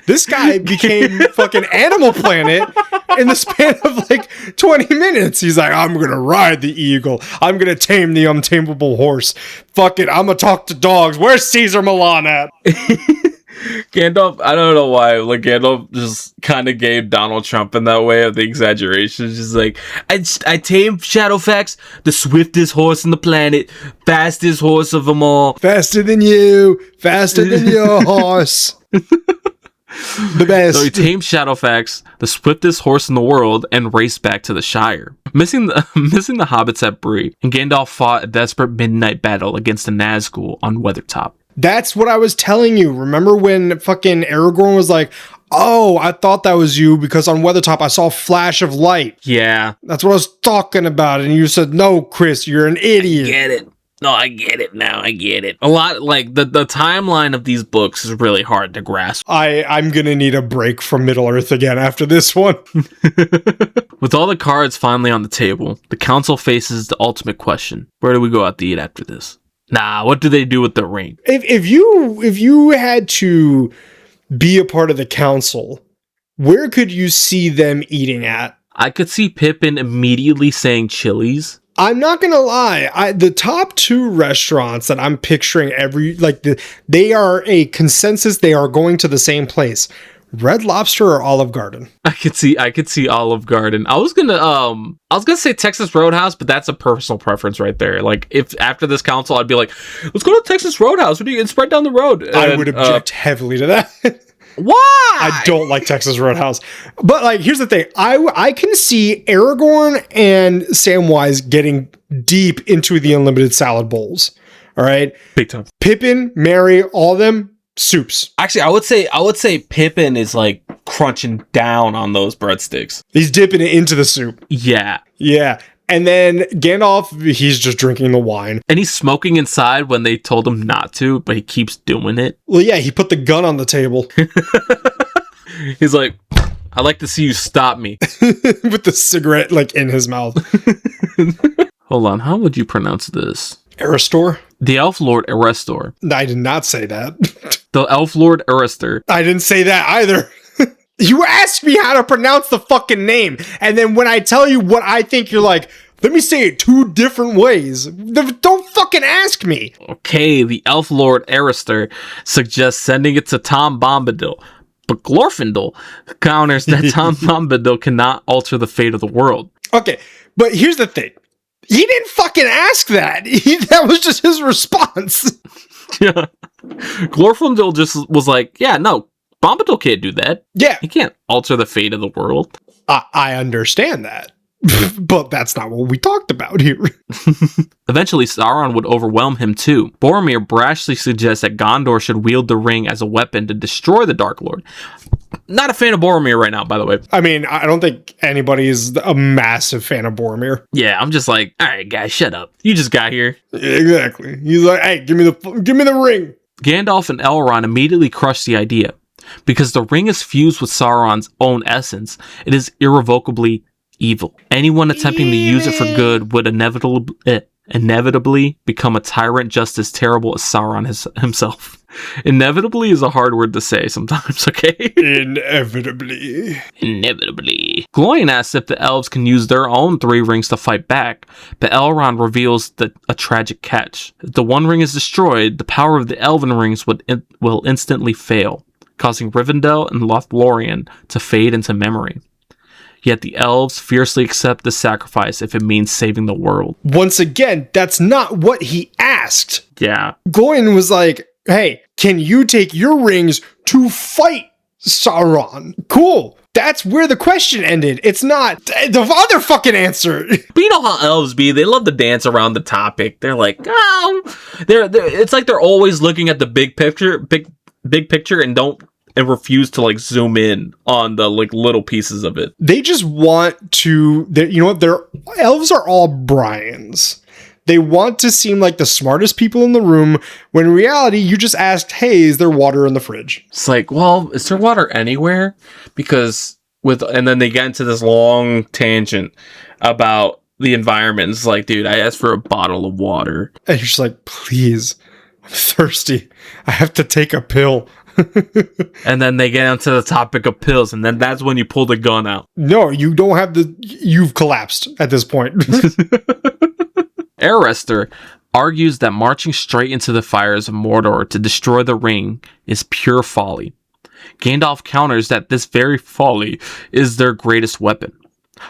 [SPEAKER 1] This guy became fucking Animal Planet in the span of like 20 minutes. He's like, I'm going to ride the eagle. I'm going to tame the untamable horse. Fuck it. I'm going to talk to dogs. Where's Caesar Milan at?
[SPEAKER 2] Gandalf, I don't know why, like Gandalf just kind of gave Donald Trump in that way of the exaggeration. Just like, I tamed Shadowfax, the swiftest horse on the planet, fastest horse of them all.
[SPEAKER 1] Faster than you. Faster than your horse. The best.
[SPEAKER 2] So he tamed Shadowfax, the swiftest horse in the world, and raced back to the Shire, missing the hobbits at Bree. And Gandalf fought a desperate midnight battle against the Nazgul on Weathertop.
[SPEAKER 1] That's what I was telling you. Remember when fucking Aragorn was like, oh, I thought that was you because on Weathertop I saw a flash of light.
[SPEAKER 2] Yeah.
[SPEAKER 1] That's what I was talking about. And you said, no, Chris, you're an idiot.
[SPEAKER 3] Get it. No, I get it now. I get it.
[SPEAKER 2] A lot, like, the timeline of these books is really hard to grasp.
[SPEAKER 1] I'm gonna need a break from Middle-earth again after this one.
[SPEAKER 2] With all the cards finally on the table, the council faces the ultimate question. Where do we go out to eat after this? Nah, what do they do with the ring?
[SPEAKER 1] If you had to be a part of the council, where could you see them eating at?
[SPEAKER 2] I could see Pippin immediately saying Chili's.
[SPEAKER 1] I'm not gonna lie. The top two restaurants that I'm picturing they are a consensus. They are going to the same place: Red Lobster or Olive Garden.
[SPEAKER 2] I could see Olive Garden. I was gonna say Texas Roadhouse, but that's a personal preference right there. Like, if after this council, I'd be like, let's go to Texas Roadhouse. It's right down the road. And,
[SPEAKER 1] I would object heavily to that.
[SPEAKER 2] Why?
[SPEAKER 1] I don't like Texas Roadhouse. But like, here's the thing. I can see Aragorn and Samwise getting deep into the unlimited salad bowls. All right.
[SPEAKER 2] Big time.
[SPEAKER 1] Pippin, Merry, all of them, soups.
[SPEAKER 2] Actually, I would say Pippin is like crunching down on those breadsticks.
[SPEAKER 1] He's dipping it into the soup.
[SPEAKER 2] Yeah.
[SPEAKER 1] Yeah. And then Gandalf, he's just drinking the wine.
[SPEAKER 2] And he's smoking inside when they told him not to, but he keeps doing it.
[SPEAKER 1] Well, yeah, he put the gun on the table.
[SPEAKER 2] He's like, I'd like to see you stop me.
[SPEAKER 1] With the cigarette, like, in his mouth.
[SPEAKER 2] Hold on, how would you pronounce this?
[SPEAKER 1] Aristor?
[SPEAKER 2] The Elf Lord Aristor.
[SPEAKER 1] I did not say that.
[SPEAKER 2] The Elf Lord Aristor.
[SPEAKER 1] I didn't say that either. You asked me how to pronounce the fucking name, and then when I tell you what I think, you're like, let me say it two different ways. Don't fucking ask me.
[SPEAKER 2] Okay, the Elf Lord Aristor suggests sending it to Tom Bombadil, but Glorfindel counters that Tom Bombadil cannot alter the fate of the world.
[SPEAKER 1] Okay, but here's the thing. He didn't fucking ask that. That was just his response.
[SPEAKER 2] Yeah. Glorfindel just was like, yeah, no, Bombadil can't do that.
[SPEAKER 1] Yeah.
[SPEAKER 2] He can't alter the fate of the world.
[SPEAKER 1] I understand that. But that's not what we talked about here.
[SPEAKER 2] Eventually, Sauron would overwhelm him too. Boromir brashly suggests that Gondor should wield the ring as a weapon to destroy the Dark Lord. Not a fan of Boromir right now, by the way.
[SPEAKER 1] I mean, I don't think anybody is a massive fan of Boromir.
[SPEAKER 2] Yeah, I'm just like, all right, guys, shut up. You just got here.
[SPEAKER 1] Exactly. He's like, hey, give me the ring.
[SPEAKER 2] Gandalf and Elrond immediately crush the idea. Because the ring is fused with Sauron's own essence, it is irrevocably evil. Anyone attempting to use it for good would inevitably inevitably become a tyrant just as terrible as Sauron himself. Inevitably is a hard word to say sometimes, okay?
[SPEAKER 1] Inevitably.
[SPEAKER 3] Inevitably.
[SPEAKER 2] Gloin asks if the elves can use their own 3 rings to fight back, but Elrond reveals a tragic catch. If the One Ring is destroyed, the power of the Elven rings will instantly fail, causing Rivendell and Lothlorien to fade into memory. Yet the elves fiercely accept the sacrifice if it means saving the world.
[SPEAKER 1] Once again, that's not what he asked.
[SPEAKER 2] Yeah.
[SPEAKER 1] Gloin was like, hey, can you take your rings to fight Sauron? Cool. That's where the question ended. It's not the other fucking answer.
[SPEAKER 2] But you know how elves be. They love to dance around the topic. They're like, it's like they're always looking at the big picture and refuse to like zoom in on the like little pieces of it.
[SPEAKER 1] They just want to, you know what? Their elves are all Bryans. They want to seem like the smartest people in the room, when in reality, you just asked, hey, is there water in the fridge?
[SPEAKER 2] It's like, well, is there water anywhere? Because and then they get into this long tangent about the environment. It's like, dude, I asked for a bottle of water.
[SPEAKER 1] And you're just like, please, I'm thirsty. I have to take a pill.
[SPEAKER 2] And then they get onto the topic of pills, and then that's when you pull the gun out.
[SPEAKER 1] No, you don't have you've collapsed at this point.
[SPEAKER 2] Arester argues that marching straight into the fires of Mordor to destroy the ring is pure folly. Gandalf counters that this very folly is their greatest weapon.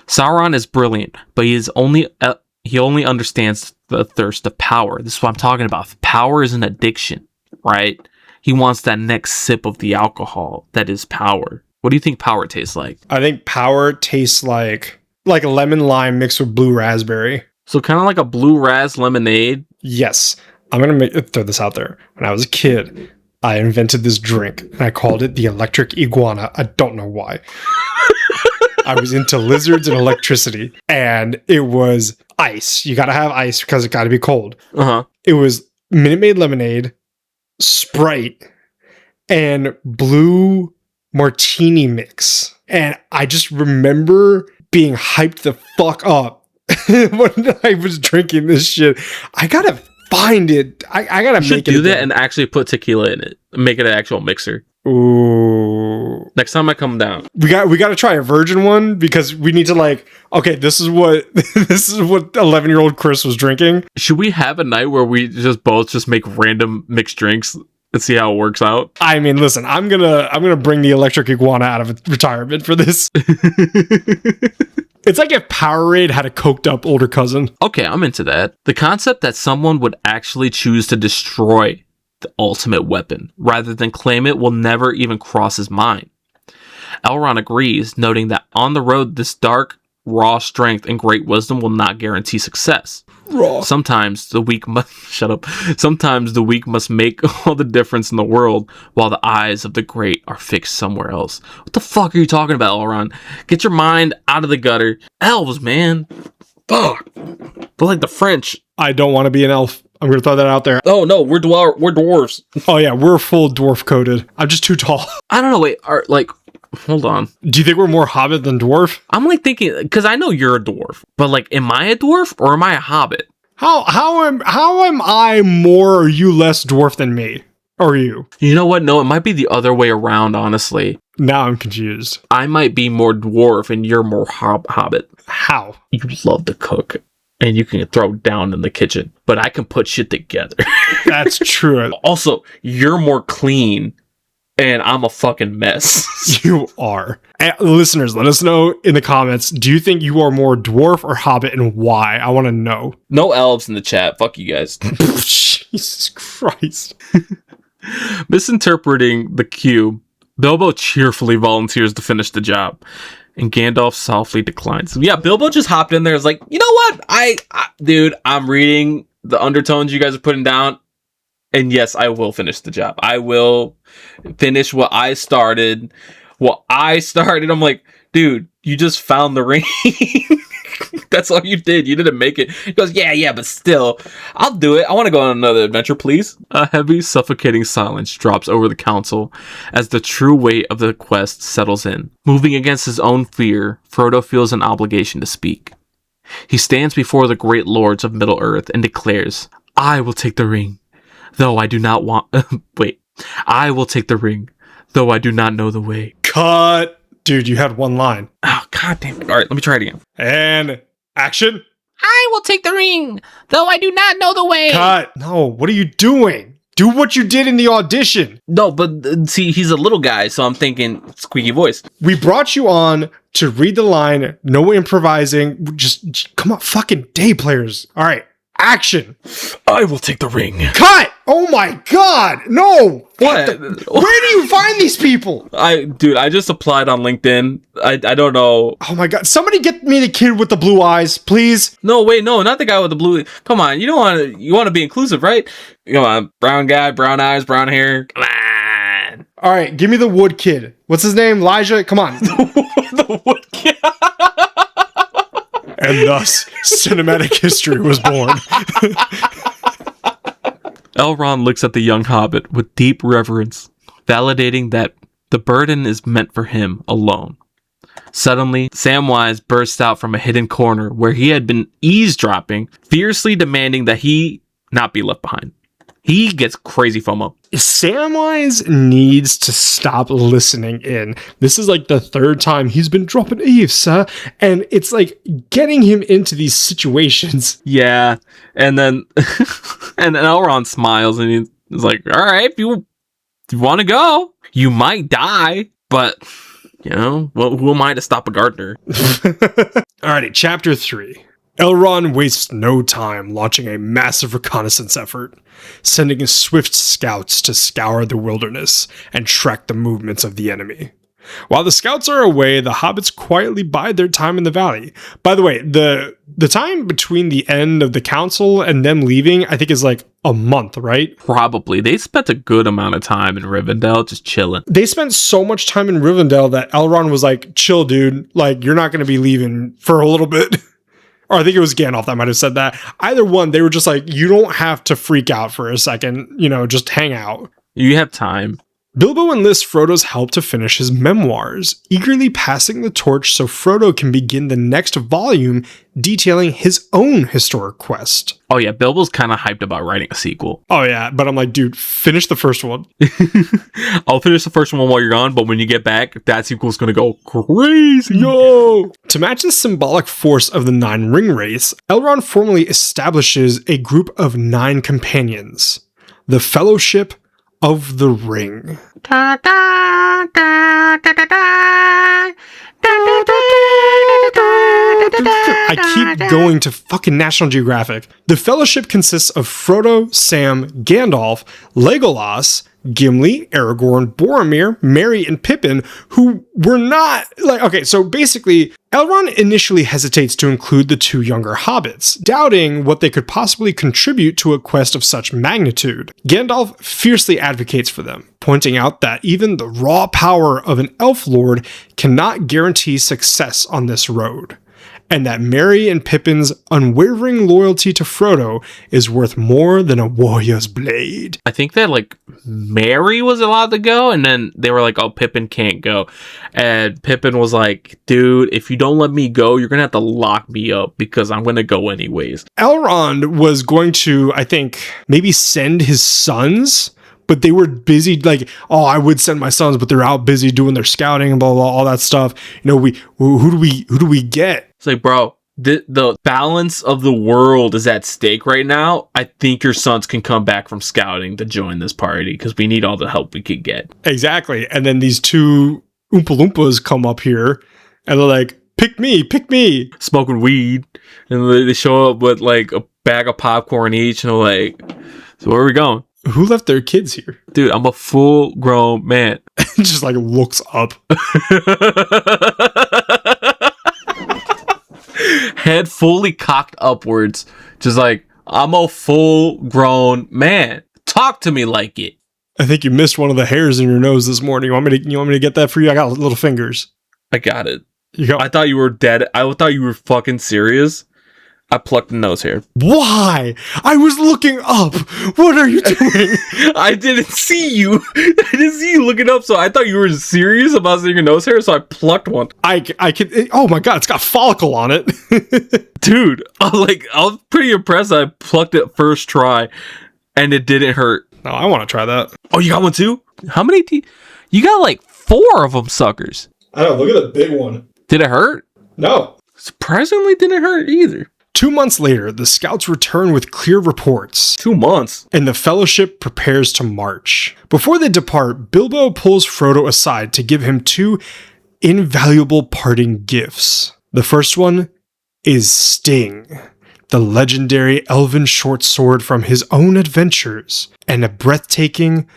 [SPEAKER 2] Sauron is brilliant, but he only understands the thirst of power. This is what I'm talking about. Power is an addiction, right? He wants that next sip of the alcohol that is power. What do you think power tastes like?
[SPEAKER 1] I think power tastes like lemon lime mixed with blue raspberry.
[SPEAKER 2] So kind of like a blue ras lemonade?
[SPEAKER 1] Yes. I'm going to throw this out there. When I was a kid, I invented this drink, and I called it the electric iguana. I don't know why. I was into lizards and electricity, and it was ice. You got to have ice because it got to be cold.
[SPEAKER 2] Uh-huh.
[SPEAKER 1] It was Minute Maid lemonade, Sprite, and blue martini mix. And I just remember being hyped the fuck up when I was drinking this shit. I gotta find it. I gotta make it.
[SPEAKER 2] Do that and actually put tequila in it. Make it an actual mixer.
[SPEAKER 1] Ooh.
[SPEAKER 2] Next time I come down.
[SPEAKER 1] We got to try a virgin one, because we need to okay, this is what 11-year-old Chris was drinking.
[SPEAKER 2] Should we have a night where we both make random mixed drinks and see how it works out?
[SPEAKER 1] I mean, listen, I'm gonna bring the electric iguana out of retirement for this. It's like if Powerade had a coked up older cousin.
[SPEAKER 2] Okay, I'm into that. The concept that someone would actually choose to destroy the ultimate weapon rather than claim it will never even cross his mind. Elrond agrees, noting that on the road, this dark, raw strength and great wisdom will not guarantee success.
[SPEAKER 1] Raw.
[SPEAKER 2] Sometimes the weak must Sometimes the weak must make all the difference in the world, while the eyes of the great are fixed somewhere else. What the fuck are you talking about, Elrond? Get your mind out of the gutter. Elves, man. Fuck. They're like the French.
[SPEAKER 1] I don't want to be an elf. I'm going to throw that out there.
[SPEAKER 2] Oh no, we're dwarves.
[SPEAKER 1] Oh yeah, we're full dwarf coded. I'm just too tall.
[SPEAKER 2] I don't know. Wait, hold on.
[SPEAKER 1] Do you think we're more hobbit than dwarf?
[SPEAKER 2] I'm thinking, because I know you're a dwarf, but am I a dwarf or am I a hobbit?
[SPEAKER 1] How am I more or you less dwarf than me? Or you?
[SPEAKER 2] You know what? No, it might be the other way around, honestly.
[SPEAKER 1] Now I'm confused.
[SPEAKER 2] I might be more dwarf and you're more hobbit.
[SPEAKER 1] How?
[SPEAKER 2] You love to cook and you can throw down in the kitchen, but I can put shit together.
[SPEAKER 1] That's true.
[SPEAKER 2] Also, you're more clean and I'm a fucking mess.
[SPEAKER 1] You are. Listeners, let us know in the comments. Do you think you are more dwarf or hobbit, and why? I want to know.
[SPEAKER 2] No elves in the chat. Fuck you guys.
[SPEAKER 1] Jesus Christ.
[SPEAKER 2] Misinterpreting the cue, Bilbo cheerfully volunteers to finish the job, and Gandalf softly declines. Yeah, Bilbo just hopped in there. Is like, you know what? Dude, I'm reading the undertones you guys are putting down. And yes, I will finish the job. I will finish what I started. I'm like, dude, you just found the ring. That's all you did. You didn't make it. He goes, yeah, but still, I'll do it. I want to go on another adventure, please. A heavy, suffocating silence drops over the council as the true weight of the quest settles in. Moving against his own fear, Frodo feels an obligation to speak. He stands before the great lords of Middle-earth and declares, I will take the ring, though I do not want... Wait. I will take the ring, though I do not know the way.
[SPEAKER 1] Cut. Dude, you had one line.
[SPEAKER 2] Oh, god damn it. All right, let me try it again.
[SPEAKER 1] And action.
[SPEAKER 3] I will take the ring, though I do not know the way.
[SPEAKER 1] Cut. No, what are you doing? Do what you did in the audition.
[SPEAKER 2] No, but see, he's a little guy, so I'm thinking squeaky voice.
[SPEAKER 1] We brought you on to read the line, no improvising. Just come on, fucking day players. All right, action.
[SPEAKER 2] I will take the ring.
[SPEAKER 1] Cut. Oh my god. No.
[SPEAKER 2] What?
[SPEAKER 1] Where do you find these people?
[SPEAKER 2] Dude, I just applied on LinkedIn. I don't know.
[SPEAKER 1] Oh my god. Somebody get me the kid with the blue eyes, please.
[SPEAKER 2] No, wait, no, not the guy with the blue. Come on, you want to be inclusive, right? Come on, brown guy, brown eyes, brown hair. Come on.
[SPEAKER 1] All right, give me the wood kid. What's his name? Elijah? Come on.
[SPEAKER 2] The wood kid.
[SPEAKER 1] And thus, cinematic history was born.
[SPEAKER 2] Elrond looks at the young hobbit with deep reverence, validating that the burden is meant for him alone. Suddenly, Samwise bursts out from a hidden corner where he had been eavesdropping, fiercely demanding that he not be left behind. He gets crazy FOMO.
[SPEAKER 1] Samwise needs to stop listening in. This is like the third time he's been dropping eaves, sir. And it's like getting him into these situations.
[SPEAKER 2] Yeah. And then and then Elrond smiles and he's like, all right, if you want to go, you might die, but well, who am I to stop a gardener?
[SPEAKER 1] Alrighty, chapter 3. Elrond wastes no time launching a massive reconnaissance effort, sending his swift scouts to scour the wilderness and track the movements of the enemy. While the scouts are away, the hobbits quietly bide their time in the valley. By the way, the time between the end of the council and them leaving, I think is like a month, right?
[SPEAKER 2] Probably. They spent a good amount of time in Rivendell just chilling.
[SPEAKER 1] They spent so much time in Rivendell that Elrond was like, chill, dude. Like, you're not going to be leaving for a little bit. Or I think it was Gandalf that might have said that. Either one, they were just like, you don't have to freak out for a second. Just hang out.
[SPEAKER 2] You have time.
[SPEAKER 1] Bilbo enlists Frodo's help to finish his memoirs, eagerly passing the torch so Frodo can begin the next volume detailing his own historic quest.
[SPEAKER 2] Oh yeah, Bilbo's kind of hyped about writing a sequel.
[SPEAKER 1] Oh yeah, but I'm like, dude, finish the first one.
[SPEAKER 2] I'll finish the first one while you're gone, but when you get back, that sequel's gonna go crazy.
[SPEAKER 1] Yo! To match the symbolic force of the Nine Ring race, Elrond formally establishes a group of 9 companions, the Fellowship of the Ring. I keep going to fucking National Geographic. The Fellowship consists of Frodo, Sam, Gandalf, Legolas, Gimli, Aragorn, Boromir, Merry, and Pippin, who were not okay, so basically, Elrond initially hesitates to include the 2 younger hobbits, doubting what they could possibly contribute to a quest of such magnitude. Gandalf fiercely advocates for them, pointing out that even the raw power of an elf lord cannot guarantee success on this road, and that Merry and Pippin's unwavering loyalty to Frodo is worth more than a warrior's blade.
[SPEAKER 2] I think that Merry was allowed to go, and then they were like, oh, Pippin can't go. And Pippin was like, dude, if you don't let me go, you're gonna have to lock me up because I'm gonna go anyways.
[SPEAKER 1] Elrond was going to, I think, maybe send his sons, but they were busy, I would send my sons, but they're out busy doing their scouting and blah, blah, all that stuff. Who do we get?
[SPEAKER 2] It's like, bro, the balance of the world is at stake right now. I think your sons can come back from scouting to join this party because we need all the help we could get.
[SPEAKER 1] Exactly. And then these 2 Oompa Loompas come up here and they're like, pick me.
[SPEAKER 2] Smoking weed. And they show up with a bag of popcorn each and they're like, so where are we going?
[SPEAKER 1] Who left their kids here?
[SPEAKER 2] Dude, I'm a full grown man.
[SPEAKER 1] Just looks up.
[SPEAKER 2] Head fully cocked upwards. Just I'm a full grown man. Talk to me like it.
[SPEAKER 1] I think you missed one of the hairs in your nose this morning. You want me to get that for you? I got little fingers.
[SPEAKER 2] I got it.
[SPEAKER 1] You go.
[SPEAKER 2] I thought you were dead. I thought you were fucking serious. I plucked the nose hair.
[SPEAKER 1] Why? I was looking up. What are you doing?
[SPEAKER 2] I didn't see you. I didn't see you looking up, so I thought you were serious about seeing your nose hair, so I plucked one.
[SPEAKER 1] I can. Oh my god, it's got follicle on it.
[SPEAKER 2] Dude, I was pretty impressed that I plucked it first try, and it didn't hurt.
[SPEAKER 1] No, I want to try that.
[SPEAKER 2] Oh, you got one too? How many? You got like 4 of them suckers.
[SPEAKER 1] I don't know. Look at the big one.
[SPEAKER 2] Did it hurt?
[SPEAKER 1] No.
[SPEAKER 2] Surprisingly, didn't hurt either.
[SPEAKER 1] 2 months later, the scouts return with clear reports,
[SPEAKER 2] 2 months.
[SPEAKER 1] and the Fellowship prepares to march. Before they depart, Bilbo pulls Frodo aside to give him 2 invaluable parting gifts. The first one is Sting, the legendary elven short sword from his own adventures, and a breathtaking,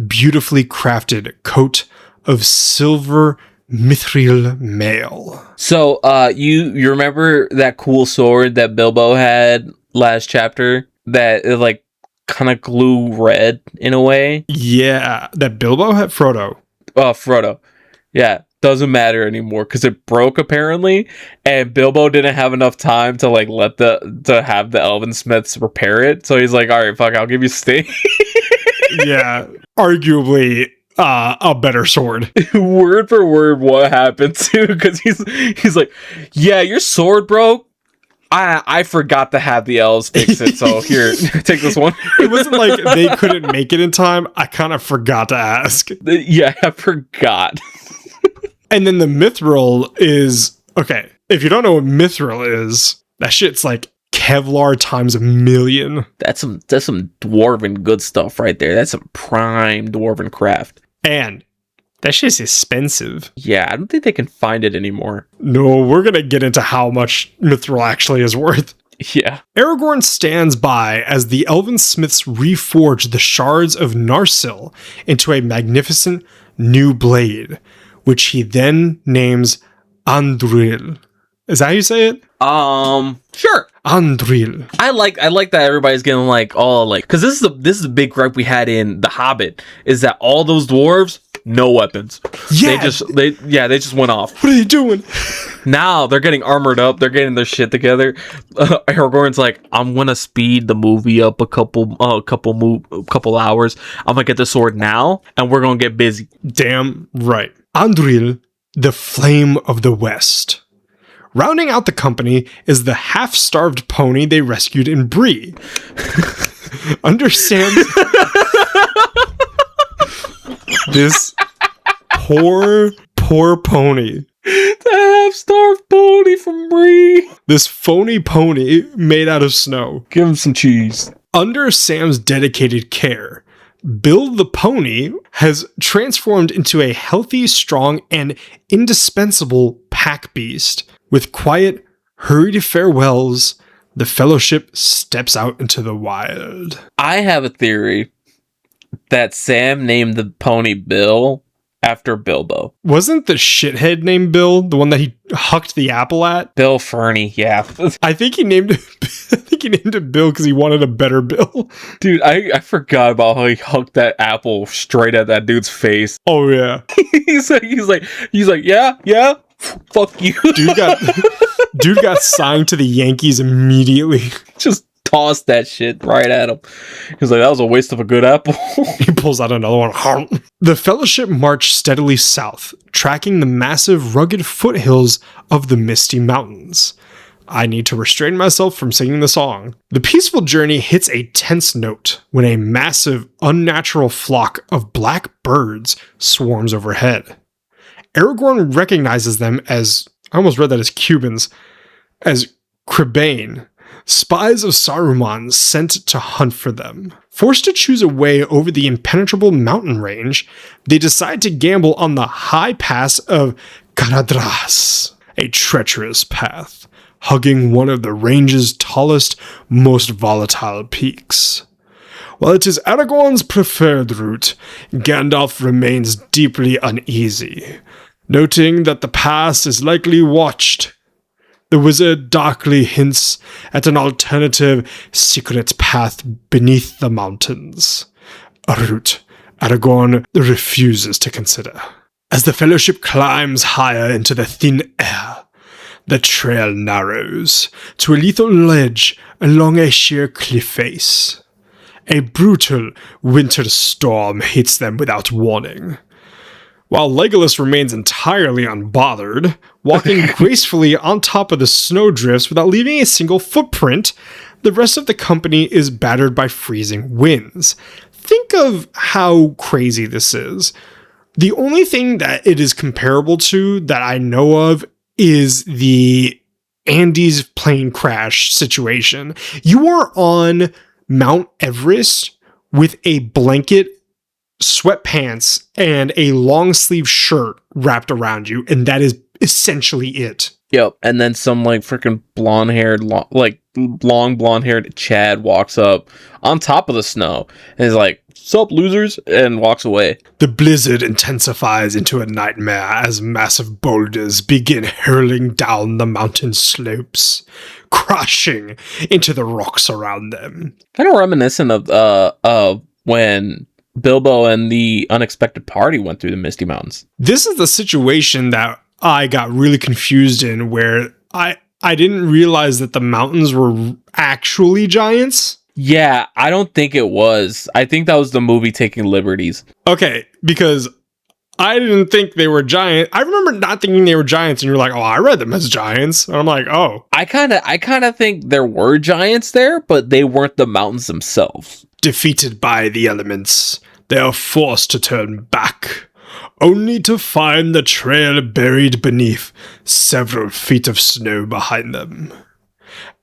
[SPEAKER 1] beautifully crafted coat of silver mithril mail.
[SPEAKER 2] So, you remember that cool sword that Bilbo had last chapter that is like kind of glue red in a way?
[SPEAKER 1] Yeah, that Bilbo had Frodo.
[SPEAKER 2] Oh, Frodo. Yeah, doesn't matter anymore because it broke apparently, and Bilbo didn't have enough time to like to have the Elven Smiths repair it. So he's like, all right, fuck, I'll give you Sting.
[SPEAKER 1] Yeah, arguably a better sword.
[SPEAKER 2] Word for word what happened too, because he's like, yeah, your sword broke. I forgot to have the elves fix it, so here, take this one.
[SPEAKER 1] It wasn't like they couldn't make it in time. I kind of forgot to ask.
[SPEAKER 2] Yeah, I forgot.
[SPEAKER 1] And then the mithril is, okay, if you don't know what mithril is, that shit's like Kevlar times a million.
[SPEAKER 2] That's some dwarven good stuff right there. That's some prime dwarven craft.
[SPEAKER 1] And that shit's expensive.
[SPEAKER 2] Yeah, I don't think they can find it anymore.
[SPEAKER 1] No, we're gonna get into how much mithril actually is worth.
[SPEAKER 2] Yeah.
[SPEAKER 1] Aragorn stands by as the Elven Smiths reforge the shards of Narsil into a magnificent new blade, which he then names Anduril. Is that how you say it?
[SPEAKER 2] Sure.
[SPEAKER 1] Anduril.
[SPEAKER 2] I like that everybody's getting like all like, because this is the big gripe we had in The Hobbit, is that all those dwarves, no weapons.
[SPEAKER 1] Yeah.
[SPEAKER 2] They just went off.
[SPEAKER 1] What are they doing?
[SPEAKER 2] Now they're getting armored up. They're getting their shit together. Aragorn's like, I'm gonna speed the movie up a couple hours. I'm gonna get the sword now, and we're gonna get busy.
[SPEAKER 1] Damn right. Anduril, the Flame of the West. Rounding out the company is the half-starved pony they rescued in Bree. Under Sam's... This poor pony.
[SPEAKER 2] The half-starved pony from Bree.
[SPEAKER 1] This phony pony made out of snow.
[SPEAKER 2] Give him some cheese.
[SPEAKER 1] Under Sam's dedicated care, Bill the pony has transformed into a healthy, strong, and indispensable pack beast. With quiet, hurried farewells, the Fellowship steps out into the wild.
[SPEAKER 2] I have a theory that Sam named the pony Bill after Bilbo.
[SPEAKER 1] Wasn't the shithead named Bill the one that he hucked the apple at?
[SPEAKER 2] Bill Fernie, yeah.
[SPEAKER 1] I think he named it Bill because he wanted a better Bill.
[SPEAKER 2] Dude, I forgot about how he hucked that apple straight at that dude's face.
[SPEAKER 1] Oh yeah.
[SPEAKER 2] he's like, yeah. Fuck you.
[SPEAKER 1] Dude got signed to the Yankees immediately.
[SPEAKER 2] Just tossed that shit right at him. He's like, that was a waste of a good apple.
[SPEAKER 1] He pulls out another one. The Fellowship marched steadily south, tracking the massive, rugged foothills of the Misty Mountains. I need to restrain myself from singing the song. The peaceful journey hits a tense note when a massive, unnatural flock of black birds swarms overhead. Aragorn recognizes them as, I almost read that as Cubans, as Crebain, spies of Saruman sent to hunt for them. Forced to choose a way over the impenetrable mountain range, they decide to gamble on the high pass of Caradhras, a treacherous path, hugging one of the range's tallest, most volatile peaks. While it is Aragorn's preferred route, Gandalf remains deeply uneasy, noting that the pass is likely watched. The wizard darkly hints at an alternative secret path beneath the mountains, a route Aragorn refuses to consider. As the Fellowship climbs higher into the thin air, The trail narrows to a lethal ledge along a sheer cliff face. A brutal winter storm hits them without warning. While Legolas remains entirely unbothered, walking gracefully on top of the snowdrifts without leaving a single footprint, the rest of the company is battered by freezing winds. Think of how crazy this is. The only thing that it is comparable to that I know of is the Andes plane crash situation. You are on Mount Everest with a blanket, sweatpants, and a long sleeve shirt wrapped around you, and that is essentially it.
[SPEAKER 2] Yep. And then some like freaking long blonde haired Chad walks up on top of the snow and is like, "Sup, losers," and walks away.
[SPEAKER 1] The blizzard intensifies into a nightmare as massive boulders begin hurling down the mountain slopes, crashing into the rocks around them.
[SPEAKER 2] Kind of reminiscent of when Bilbo and the Unexpected Party went through the Misty Mountains.
[SPEAKER 1] This is the situation that I got really confused in, where I didn't realize that the mountains were actually giants.
[SPEAKER 2] Yeah, I don't think it was. I think that was the movie taking liberties.
[SPEAKER 1] Okay, because I didn't think they were giant. I remember not thinking they were giants, and you're like, "Oh, I read them as giants." And I'm like, "Oh."
[SPEAKER 2] I kind of think there were giants there, but they weren't the mountains themselves.
[SPEAKER 1] Defeated by the elements, they are forced to turn back, only to find the trail buried beneath several feet of snow behind them.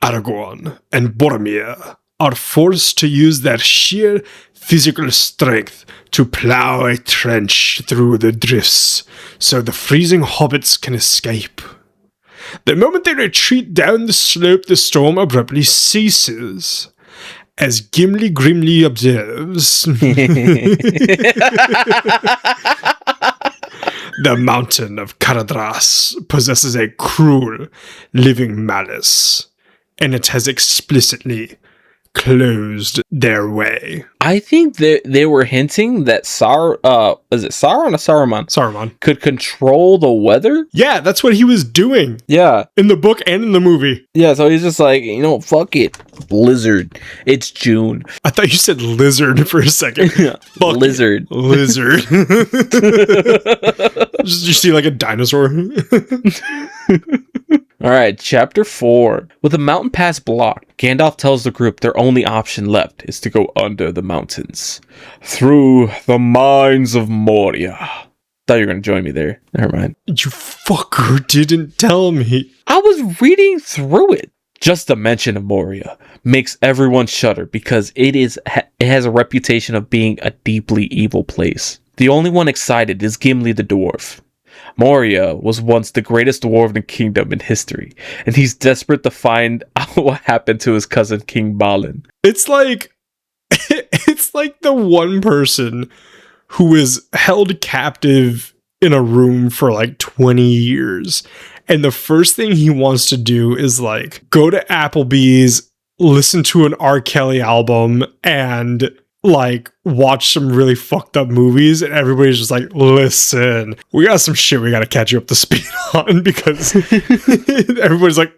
[SPEAKER 1] Aragorn and Boromir are forced to use their sheer physical strength to plow a trench through the drifts so the freezing hobbits can escape. The moment they retreat down the slope, the storm abruptly ceases. As Gimli grimly observes, the mountain of Caradhras possesses a cruel, living malice, and it has explicitly closed their way.
[SPEAKER 2] I think that they were hinting that Sauron or Saruman?
[SPEAKER 1] Saruman
[SPEAKER 2] could control the weather?
[SPEAKER 1] Yeah, that's what he was doing.
[SPEAKER 2] Yeah.
[SPEAKER 1] In the book and in the movie.
[SPEAKER 2] Yeah, so he's just like, fuck it. Blizzard. It's June.
[SPEAKER 1] I thought you said lizard for a second. Fuck
[SPEAKER 2] Lizard.
[SPEAKER 1] It. Lizard. Just you see like a dinosaur.
[SPEAKER 2] Alright, chapter 4. With the mountain pass blocked, Gandalf tells the group their only option left is to go under the mountains. Through the mines of Moria. Thought you were going to join me there. Never mind.
[SPEAKER 1] You fucker didn't tell me.
[SPEAKER 2] I was reading through it. Just the mention of Moria makes everyone shudder because it has a reputation of being a deeply evil place. The only one excited is Gimli the dwarf. Moria was once the greatest dwarven kingdom in history, and he's desperate to find out what happened to his cousin King Balin.
[SPEAKER 1] It's like the one person who is held captive in a room for like 20 years. And the first thing he wants to do is like go to Applebee's, listen to an R. Kelly album, and like watch some really fucked up movies. And everybody's just like, listen, we got some shit we got to catch you up to speed on, because everybody's like,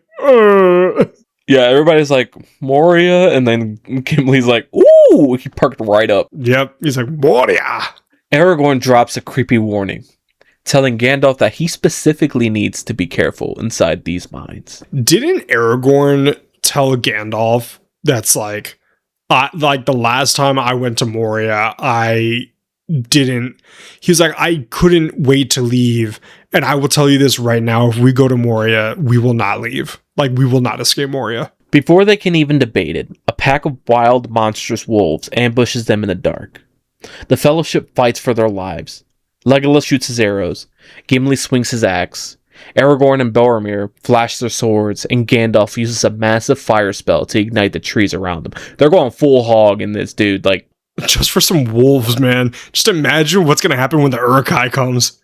[SPEAKER 2] Yeah, everybody's like, Moria, and then Gimli's like, ooh, he parked right up.
[SPEAKER 1] Yep, he's like, Moria.
[SPEAKER 2] Aragorn drops a creepy warning, telling Gandalf that he specifically needs to be careful inside these mines.
[SPEAKER 1] Didn't Aragorn tell Gandalf that's like the last time I went to Moria, he was like, I couldn't wait to leave, and I will tell you this right now, if we go to Moria, we will not leave. Like, we will not escape Moria.
[SPEAKER 2] Before they can even debate it, a pack of wild, monstrous wolves ambushes them in the dark. The Fellowship fights for their lives. Legolas shoots his arrows, Gimli swings his axe, Aragorn and Boromir flash their swords, and Gandalf uses a massive fire spell to ignite the trees around them. They're going full hog in this, dude. Like,
[SPEAKER 1] just for some wolves, man. Just imagine what's going to happen when the Uruk-hai comes.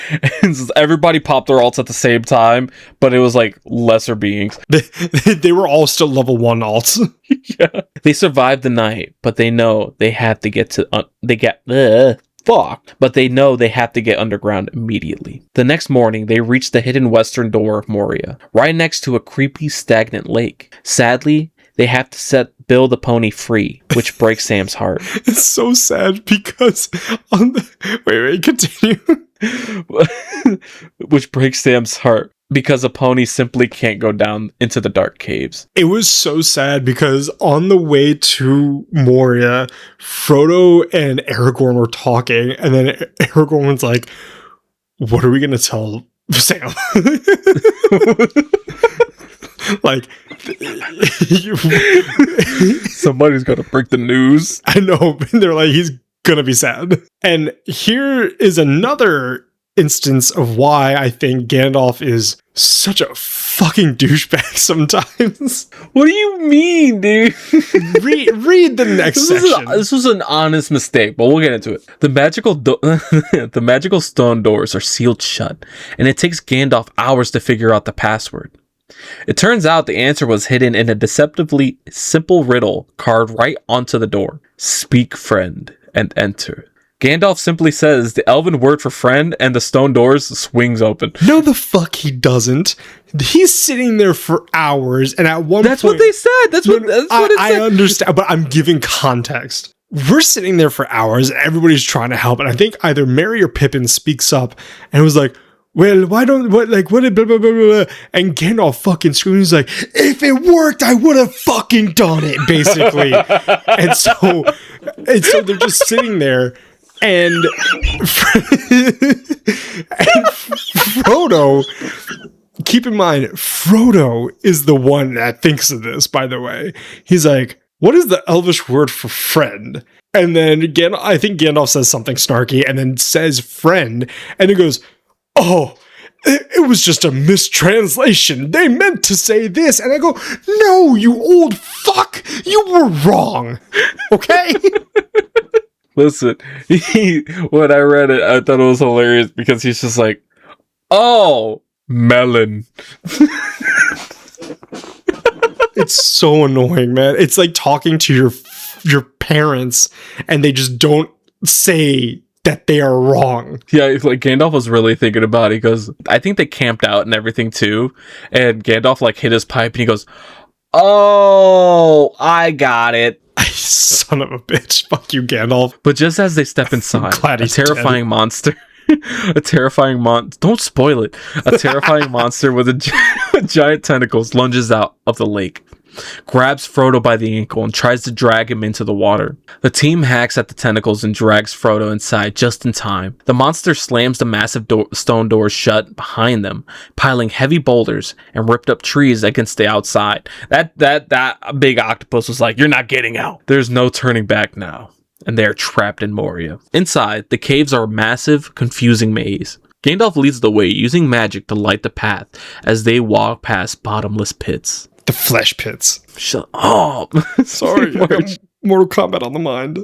[SPEAKER 2] Everybody popped their alts at the same time, but it was like lesser beings.
[SPEAKER 1] They were all still level 1 alts.
[SPEAKER 2] Yeah. They survived the night, but they know they have to get to fuck, but they know they have to get underground immediately. The next morning, they reach the hidden western door of Moria, right next to a creepy, stagnant lake. Sadly, they have to set Bill the pony free, which breaks Sam's heart.
[SPEAKER 1] It's so sad because continue.
[SPEAKER 2] Which breaks Sam's heart because a pony simply can't go down into the dark caves.
[SPEAKER 1] It was so sad because on the way to Moria, Frodo and Aragorn were talking, and then Aragorn was like, "What are we gonna tell Sam?" Like,
[SPEAKER 2] somebody's gonna break the news.
[SPEAKER 1] I know, and they're like, he's gonna be sad. And here is another instance of why I think Gandalf is such a fucking douchebag sometimes.
[SPEAKER 2] What do you mean, dude?
[SPEAKER 1] read the next section.
[SPEAKER 2] This was an honest mistake, but we'll get into it. The magical stone doors are sealed shut, and it takes Gandalf hours to figure out the password. It turns out the answer was hidden in a deceptively simple riddle carved right onto the door. Speak, friend, and enter. Gandalf simply says the elven word for friend, and the stone doors swings open.
[SPEAKER 1] No, the fuck he doesn't. He's sitting there for hours, and at one
[SPEAKER 2] That's
[SPEAKER 1] point...
[SPEAKER 2] what they said. That's what it said.
[SPEAKER 1] I understand, but I'm giving context. We're sitting there for hours, and everybody's trying to help, and I think either Merry or Pippin speaks up, and was like, well, why don't, what, like, what, blah, blah, blah, blah, and Gandalf fucking screams like, if it worked, I would have fucking done it, basically. and so they're just sitting there, and Frodo, keep in mind, Frodo is the one that thinks of this, by the way. He's like, what is the Elvish word for friend? And then again, I think Gandalf says something snarky and then says friend, and he goes, oh, it was just a mistranslation. They meant to say this. And I go, no, you old fuck. You were wrong. Okay?
[SPEAKER 2] Listen, when I read it, I thought it was hilarious because he's just like, oh, melon.
[SPEAKER 1] It's so annoying, man. It's like talking to your parents and they just don't say that they are wrong.
[SPEAKER 2] Yeah, it's like Gandalf was really thinking about it because I think they camped out and everything too. And Gandalf like hit his pipe and he goes, oh, I got it.
[SPEAKER 1] Son of a bitch. Fuck you, Gandalf.
[SPEAKER 2] But just as they step inside, a terrifying monster. Don't spoil it. A terrifying monster with giant tentacles lunges out of the lake, grabs Frodo by the ankle, and tries to drag him into the water. The team hacks at the tentacles and drags Frodo inside just in time. The monster slams the massive stone doors shut behind them, piling heavy boulders and ripped up trees against the outside. That big octopus was like, you're not getting out. There's no turning back now. And they're trapped in Moria. Inside, the caves are a massive, confusing maze. Gandalf leads the way, using magic to light the path as they walk past bottomless pits.
[SPEAKER 1] The flesh pits.
[SPEAKER 2] Shut up.
[SPEAKER 1] Sorry, I got Mortal Kombat on the mind.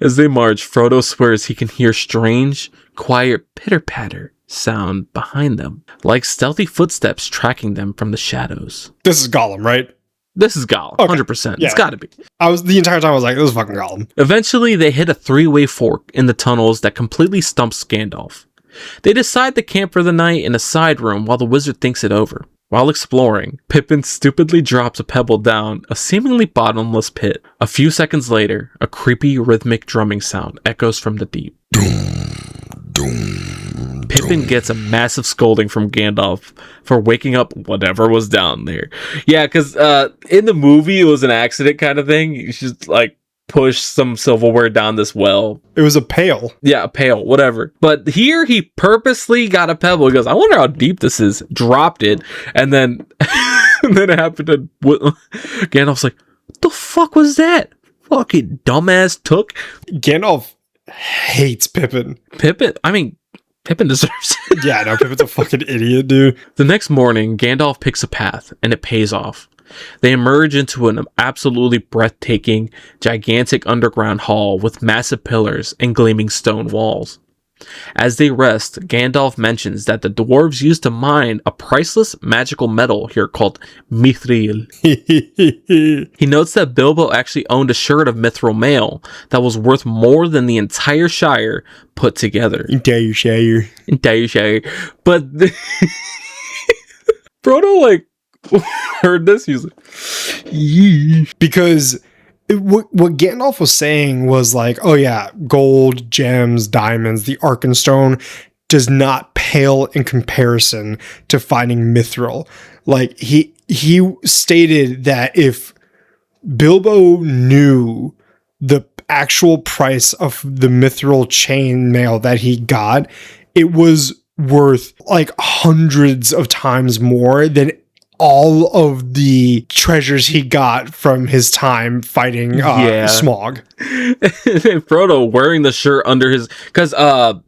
[SPEAKER 2] As they march, Frodo swears he can hear strange, quiet pitter-patter sound behind them, like stealthy footsteps tracking them from the shadows.
[SPEAKER 1] This is Gollum, right?
[SPEAKER 2] This is Gollum,
[SPEAKER 1] okay.
[SPEAKER 2] 100%.
[SPEAKER 1] Yeah.
[SPEAKER 2] It's gotta be.
[SPEAKER 1] The entire time I was like, this is fucking Gollum.
[SPEAKER 2] Eventually, they hit a three-way fork in the tunnels that completely stumps Gandalf. They decide to camp for the night in a side room while the wizard thinks it over. While exploring, Pippin stupidly drops a pebble down a seemingly bottomless pit. A few seconds later, a creepy rhythmic drumming sound echoes from the deep. Pippin gets a massive scolding from Gandalf for waking up whatever was down there. Yeah, because in the movie, it was an accident kind of thing. You should, like, push some silverware down this well.
[SPEAKER 1] It was a pail.
[SPEAKER 2] Yeah, a pail, whatever. But here, he purposely got a pebble. He goes, I wonder how deep this is. Dropped it, and then, and then it happened to... Gandalf's like, what the fuck was that? Fucking dumbass took.
[SPEAKER 1] Gandalf hates Pippin.
[SPEAKER 2] Pippin deserves it.
[SPEAKER 1] Yeah, no, Pippin's a fucking idiot, dude.
[SPEAKER 2] The next morning, Gandalf picks a path, and it pays off. They emerge into an absolutely breathtaking, gigantic underground hall with massive pillars and gleaming stone walls. As they rest, Gandalf mentions that the dwarves used to mine a priceless magical metal here called mithril. He notes that Bilbo actually owned a sherd of mithril mail that was worth more than the entire Shire put together.
[SPEAKER 1] Entire Shire.
[SPEAKER 2] But Frodo, like, heard this, he was like, "Yee."
[SPEAKER 1] Because what Gandalf was saying was like, oh yeah, gold, gems, diamonds, the Arkenstone does not pale in comparison to finding mithril. Like he stated that if Bilbo knew the actual price of the mithril chainmail that he got, it was worth like hundreds of times more than all of the treasures he got from his time fighting Smaug.
[SPEAKER 2] And Frodo wearing the shirt under his, because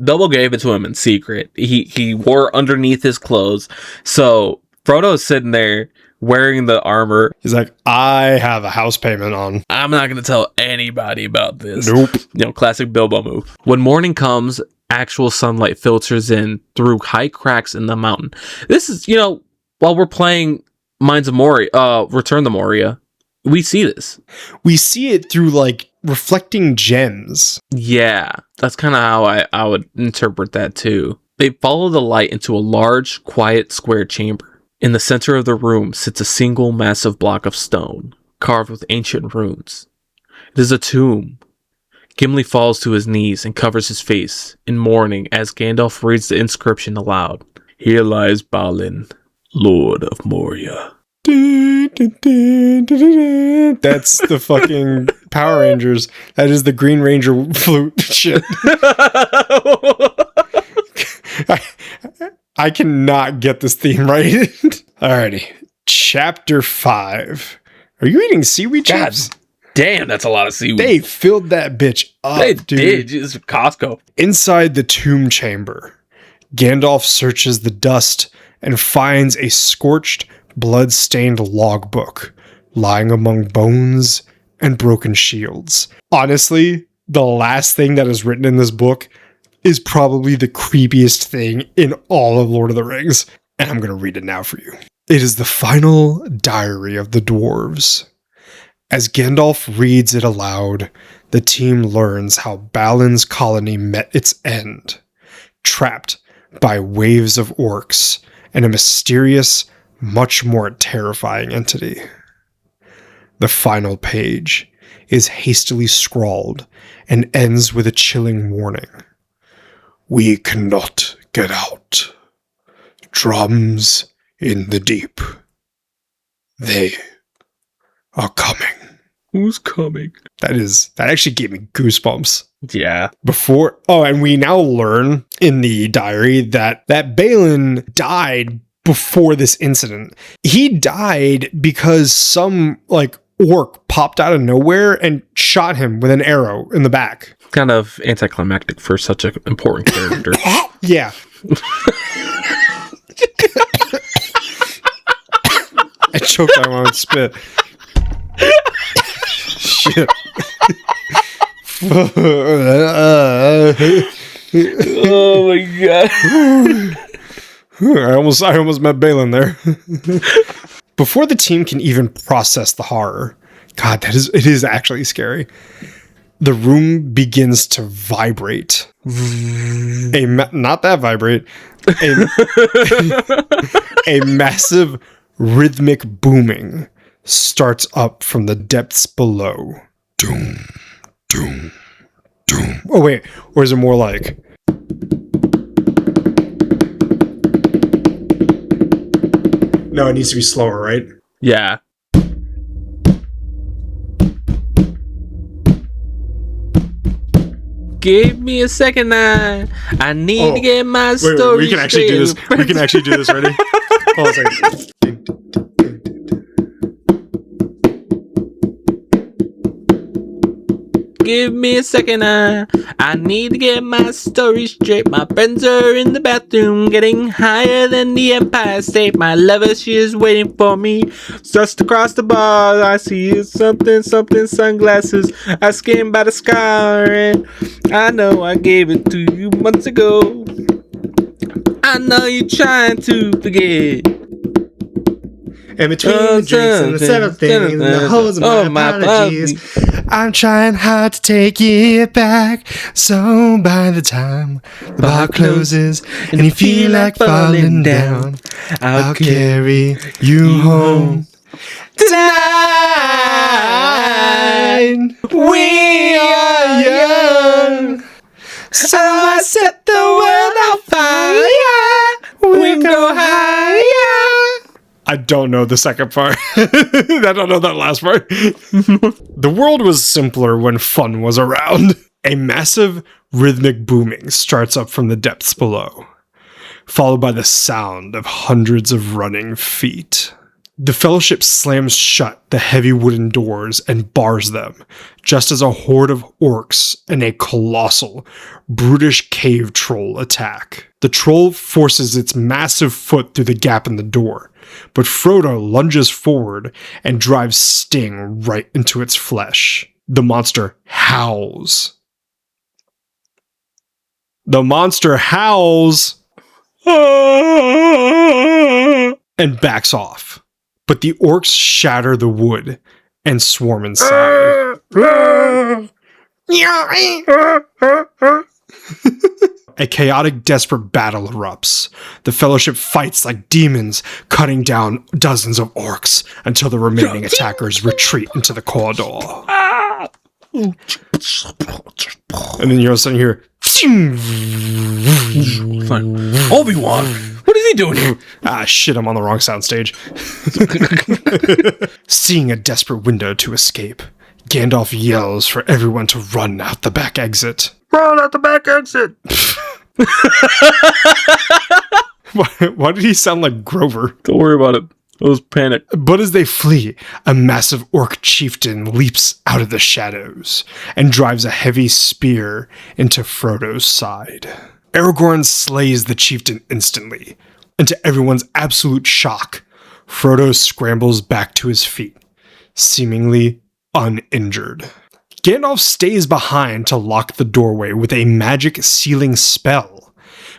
[SPEAKER 2] Bilbo gave it to him in secret. He wore underneath his clothes. So Frodo is sitting there wearing the armor.
[SPEAKER 1] He's like, I have a house payment on.
[SPEAKER 2] I'm not going to tell anybody about this.
[SPEAKER 1] Nope.
[SPEAKER 2] Classic Bilbo move. When morning comes, actual sunlight filters in through high cracks in the mountain. This is, while we're playing Mines of Moria, Return to Moria, we see this.
[SPEAKER 1] We see it through like reflecting gems.
[SPEAKER 2] Yeah, that's kind of how I would interpret that too. They follow the light into a large, quiet square chamber. In the center of the room sits a single massive block of stone, carved with ancient runes. It is a tomb. Gimli falls to his knees and covers his face in mourning as Gandalf reads the inscription aloud. Here lies Balin, Lord of Moria.
[SPEAKER 1] That's the fucking Power Rangers. That is the Green Ranger flute shit. I cannot get this theme right. Alrighty. Chapter 5. Are you eating seaweed chips?
[SPEAKER 2] Damn, that's a lot of seaweed.
[SPEAKER 1] They filled that bitch up,
[SPEAKER 2] They
[SPEAKER 1] dude.
[SPEAKER 2] did. It's Costco.
[SPEAKER 1] Inside the tomb chamber, Gandalf searches the dust and finds a scorched, blood-stained logbook lying among bones and broken shields. Honestly, the last thing that is written in this book is probably the creepiest thing in all of Lord of the Rings, and I'm going to read it now for you. It is the final diary of the dwarves. As Gandalf reads it aloud, the team learns how Balin's colony met its end, trapped by waves of orcs and a mysterious, much more terrifying entity. The final page is hastily scrawled and ends with a chilling warning. We cannot get out. Drums in the deep. They are coming.
[SPEAKER 2] Who's coming?
[SPEAKER 1] That actually gave me goosebumps.
[SPEAKER 2] Yeah.
[SPEAKER 1] And we now learn in the diary that Balin died before this incident. He died because some orc popped out of nowhere and shot him with an arrow in the back.
[SPEAKER 2] Kind of anticlimactic for such an important character.
[SPEAKER 1] Yeah. I choked on my own spit. Shit.
[SPEAKER 2] Oh my god.
[SPEAKER 1] I almost met Balin there. Before the team can even process the horror, God, it is actually scary. The room begins to vibrate. Not that vibrate. A massive rhythmic booming starts up from the depths below. Doom, doom, doom. Oh wait, or is it more like? No, it needs to be slower, right?
[SPEAKER 2] Yeah. Give me a second now. I need to get my story.
[SPEAKER 1] We can actually do this. We can actually do this. Ready? Hold on a second.
[SPEAKER 3] give me a second. I need to get my story straight. My friends are in the bathroom, getting higher than the Empire State. My lover, she is waiting for me. Just across the bar, I see something sunglasses. I skim by the sky, and I know I gave it to you months ago. I know you're trying to forget.
[SPEAKER 1] In between the drinks and the setup things and the hoes and my apologies, I'm trying hard to take it back. So by the time the bar closes and you feel like falling down, I'll carry you home. Tonight we are young, so I set the world on fire. We go higher. I don't know the second part. I don't know that last part. The world was simpler when fun was around. A massive rhythmic booming starts up from the depths below, followed by the sound of hundreds of running feet. The Fellowship slams shut the heavy wooden doors and bars them, just as a horde of orcs and a colossal, brutish cave troll attack. The troll forces its massive foot through the gap in the door, but Frodo lunges forward and drives Sting right into its flesh. The monster howls. And backs off. But the orcs shatter the wood and swarm inside. A chaotic, desperate battle erupts. The Fellowship fights like demons, cutting down dozens of orcs until the remaining attackers retreat into the corridor. And then you're sitting here.
[SPEAKER 2] Obi-Wan, what is he doing here?
[SPEAKER 1] Ah, shit, I'm on the wrong soundstage. Seeing a desperate window to escape, Gandalf yells for everyone to run out the back exit.
[SPEAKER 2] Run out the back exit!
[SPEAKER 1] Why did he sound like Grover?
[SPEAKER 2] Don't worry about it. I was panicked.
[SPEAKER 1] But as they flee, a massive orc chieftain leaps out of the shadows and drives a heavy spear into Frodo's side. Aragorn slays the chieftain instantly, and to everyone's absolute shock, Frodo scrambles back to his feet, seemingly uninjured. Gandalf stays behind to lock the doorway with a magic sealing spell,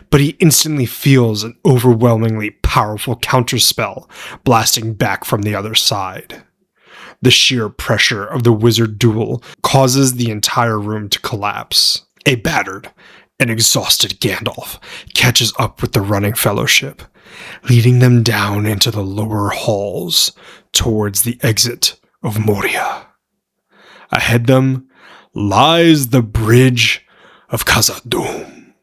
[SPEAKER 1] but he instantly feels an overwhelmingly powerful counterspell blasting back from the other side. The sheer pressure of the wizard duel causes the entire room to collapse. A battered and exhausted Gandalf catches up with the running Fellowship, leading them down into the lower halls towards the exit of Moria. Ahead them lies the Bridge of Khazad-dûm,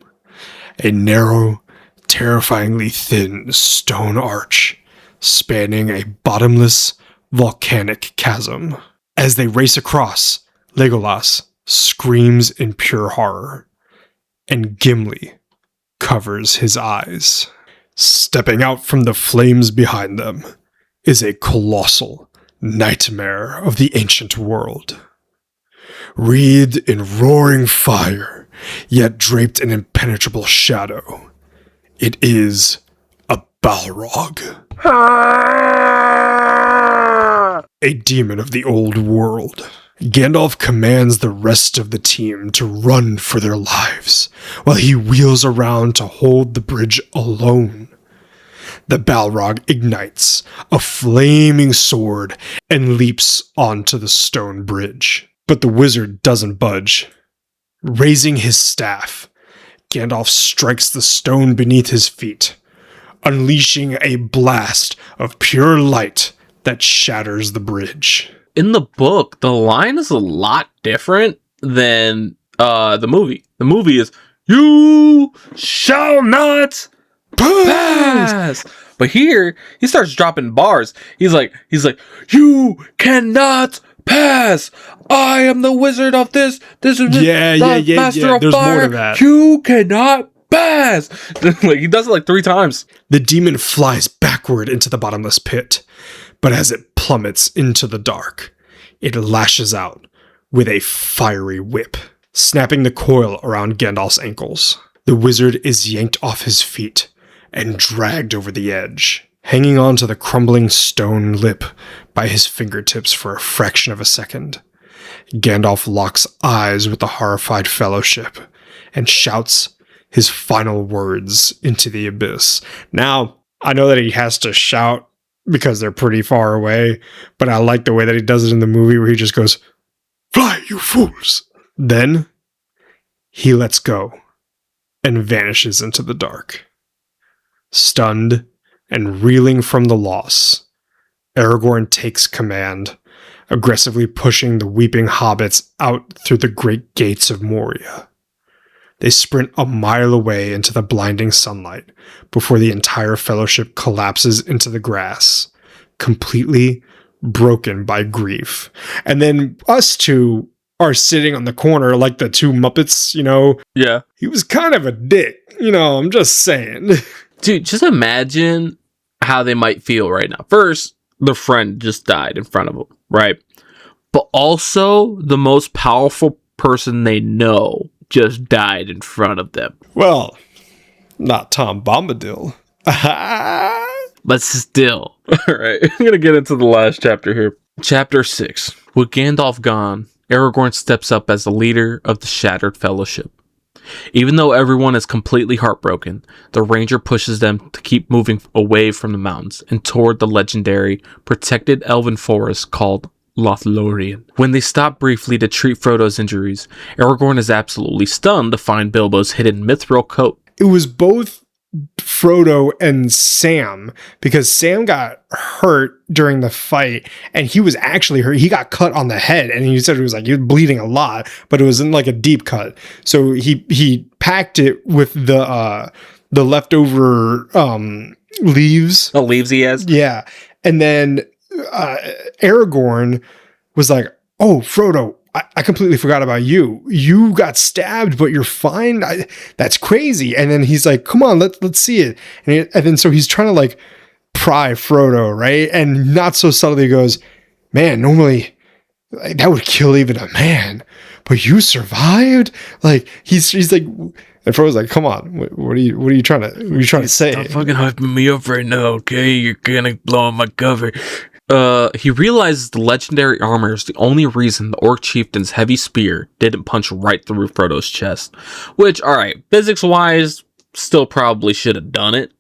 [SPEAKER 1] a narrow, terrifyingly thin stone arch spanning a bottomless, volcanic chasm. As they race across, Legolas screams in pure horror, and Gimli covers his eyes. Stepping out from the flames behind them is a colossal nightmare of the ancient world. Wreathed in roaring fire, yet draped in impenetrable shadow, it is a Balrog. A demon of the old world. Gandalf commands the rest of the team to run for their lives, while he wheels around to hold the bridge alone. The Balrog ignites a flaming sword and leaps onto the stone bridge. But the wizard doesn't budge. Raising his staff, Gandalf strikes the stone beneath his feet, unleashing a blast of pure light that shatters the bridge.
[SPEAKER 2] In the book, the line is a lot different than the movie. The movie is, "You shall not pass." But here, he starts dropping bars. He's like, "You cannot pass. I am the wizard of this. This is the master of
[SPEAKER 1] There's
[SPEAKER 2] fire.
[SPEAKER 1] more to that.
[SPEAKER 2] You cannot pass." Like, he does it like 3 times.
[SPEAKER 1] The demon flies backward into the bottomless pit, but as it plummets into the dark, it lashes out, with a fiery whip, snapping the coil around Gandalf's ankles. The wizard is yanked off his feet and dragged over the edge, hanging on to the crumbling stone lip by his fingertips for a fraction of a second. Gandalf locks eyes with the horrified fellowship and shouts his final words into the abyss. Now, I know that he has to shout because they're pretty far away, but I like the way that he does it in the movie where he just goes, "Fly, you fools!" Then, he lets go and vanishes into the dark. Stunned and reeling from the loss, Aragorn takes command, aggressively pushing the weeping hobbits out through the great gates of Moria. They sprint a mile away into the blinding sunlight before the entire fellowship collapses into the grass, completely broken by grief. And then us two are sitting on the corner like the two Muppets,
[SPEAKER 2] Yeah.
[SPEAKER 1] He was kind of a dick, I'm just saying.
[SPEAKER 2] Dude, just imagine how they might feel right now. First, their friend just died in front of them, right? But also, the most powerful person they know just died in front of them.
[SPEAKER 1] Well, not Tom Bombadil.
[SPEAKER 2] But still. Alright, I'm gonna get into the last chapter here. Chapter 6. With Gandalf gone, Aragorn steps up as the leader of the Shattered Fellowship. Even though everyone is completely heartbroken, the ranger pushes them to keep moving away from the mountains and toward the legendary, protected elven forest called Lothlorien. When they stop briefly to treat Frodo's injuries, Aragorn is absolutely stunned to find Bilbo's hidden mithril coat.
[SPEAKER 1] It was both Frodo and Sam, because Sam got hurt during the fight and he was actually hurt. He got cut on the head and he said it was like he was bleeding a lot, but it wasn't like a deep cut. So he packed it with the leftover leaves.
[SPEAKER 2] The leaves he has?
[SPEAKER 1] Yeah. And then Aragorn was like, "Oh, Frodo, I completely forgot about you. You got stabbed, but you're fine. That's crazy." And then he's like, "Come on, let's see it." And then so he's trying to like pry Frodo, right? And not so subtly goes, "Man, normally that would kill even a man, but you survived." Like he's like, and Frodo's like, "Come on, what are you trying to say?"
[SPEAKER 2] Stop fucking hyping me up right now, okay? You're gonna blow my cover. He realizes the legendary armor is the only reason the Orc chieftain's heavy spear didn't punch right through Frodo's chest. Which, alright, physics-wise, still probably should have done it.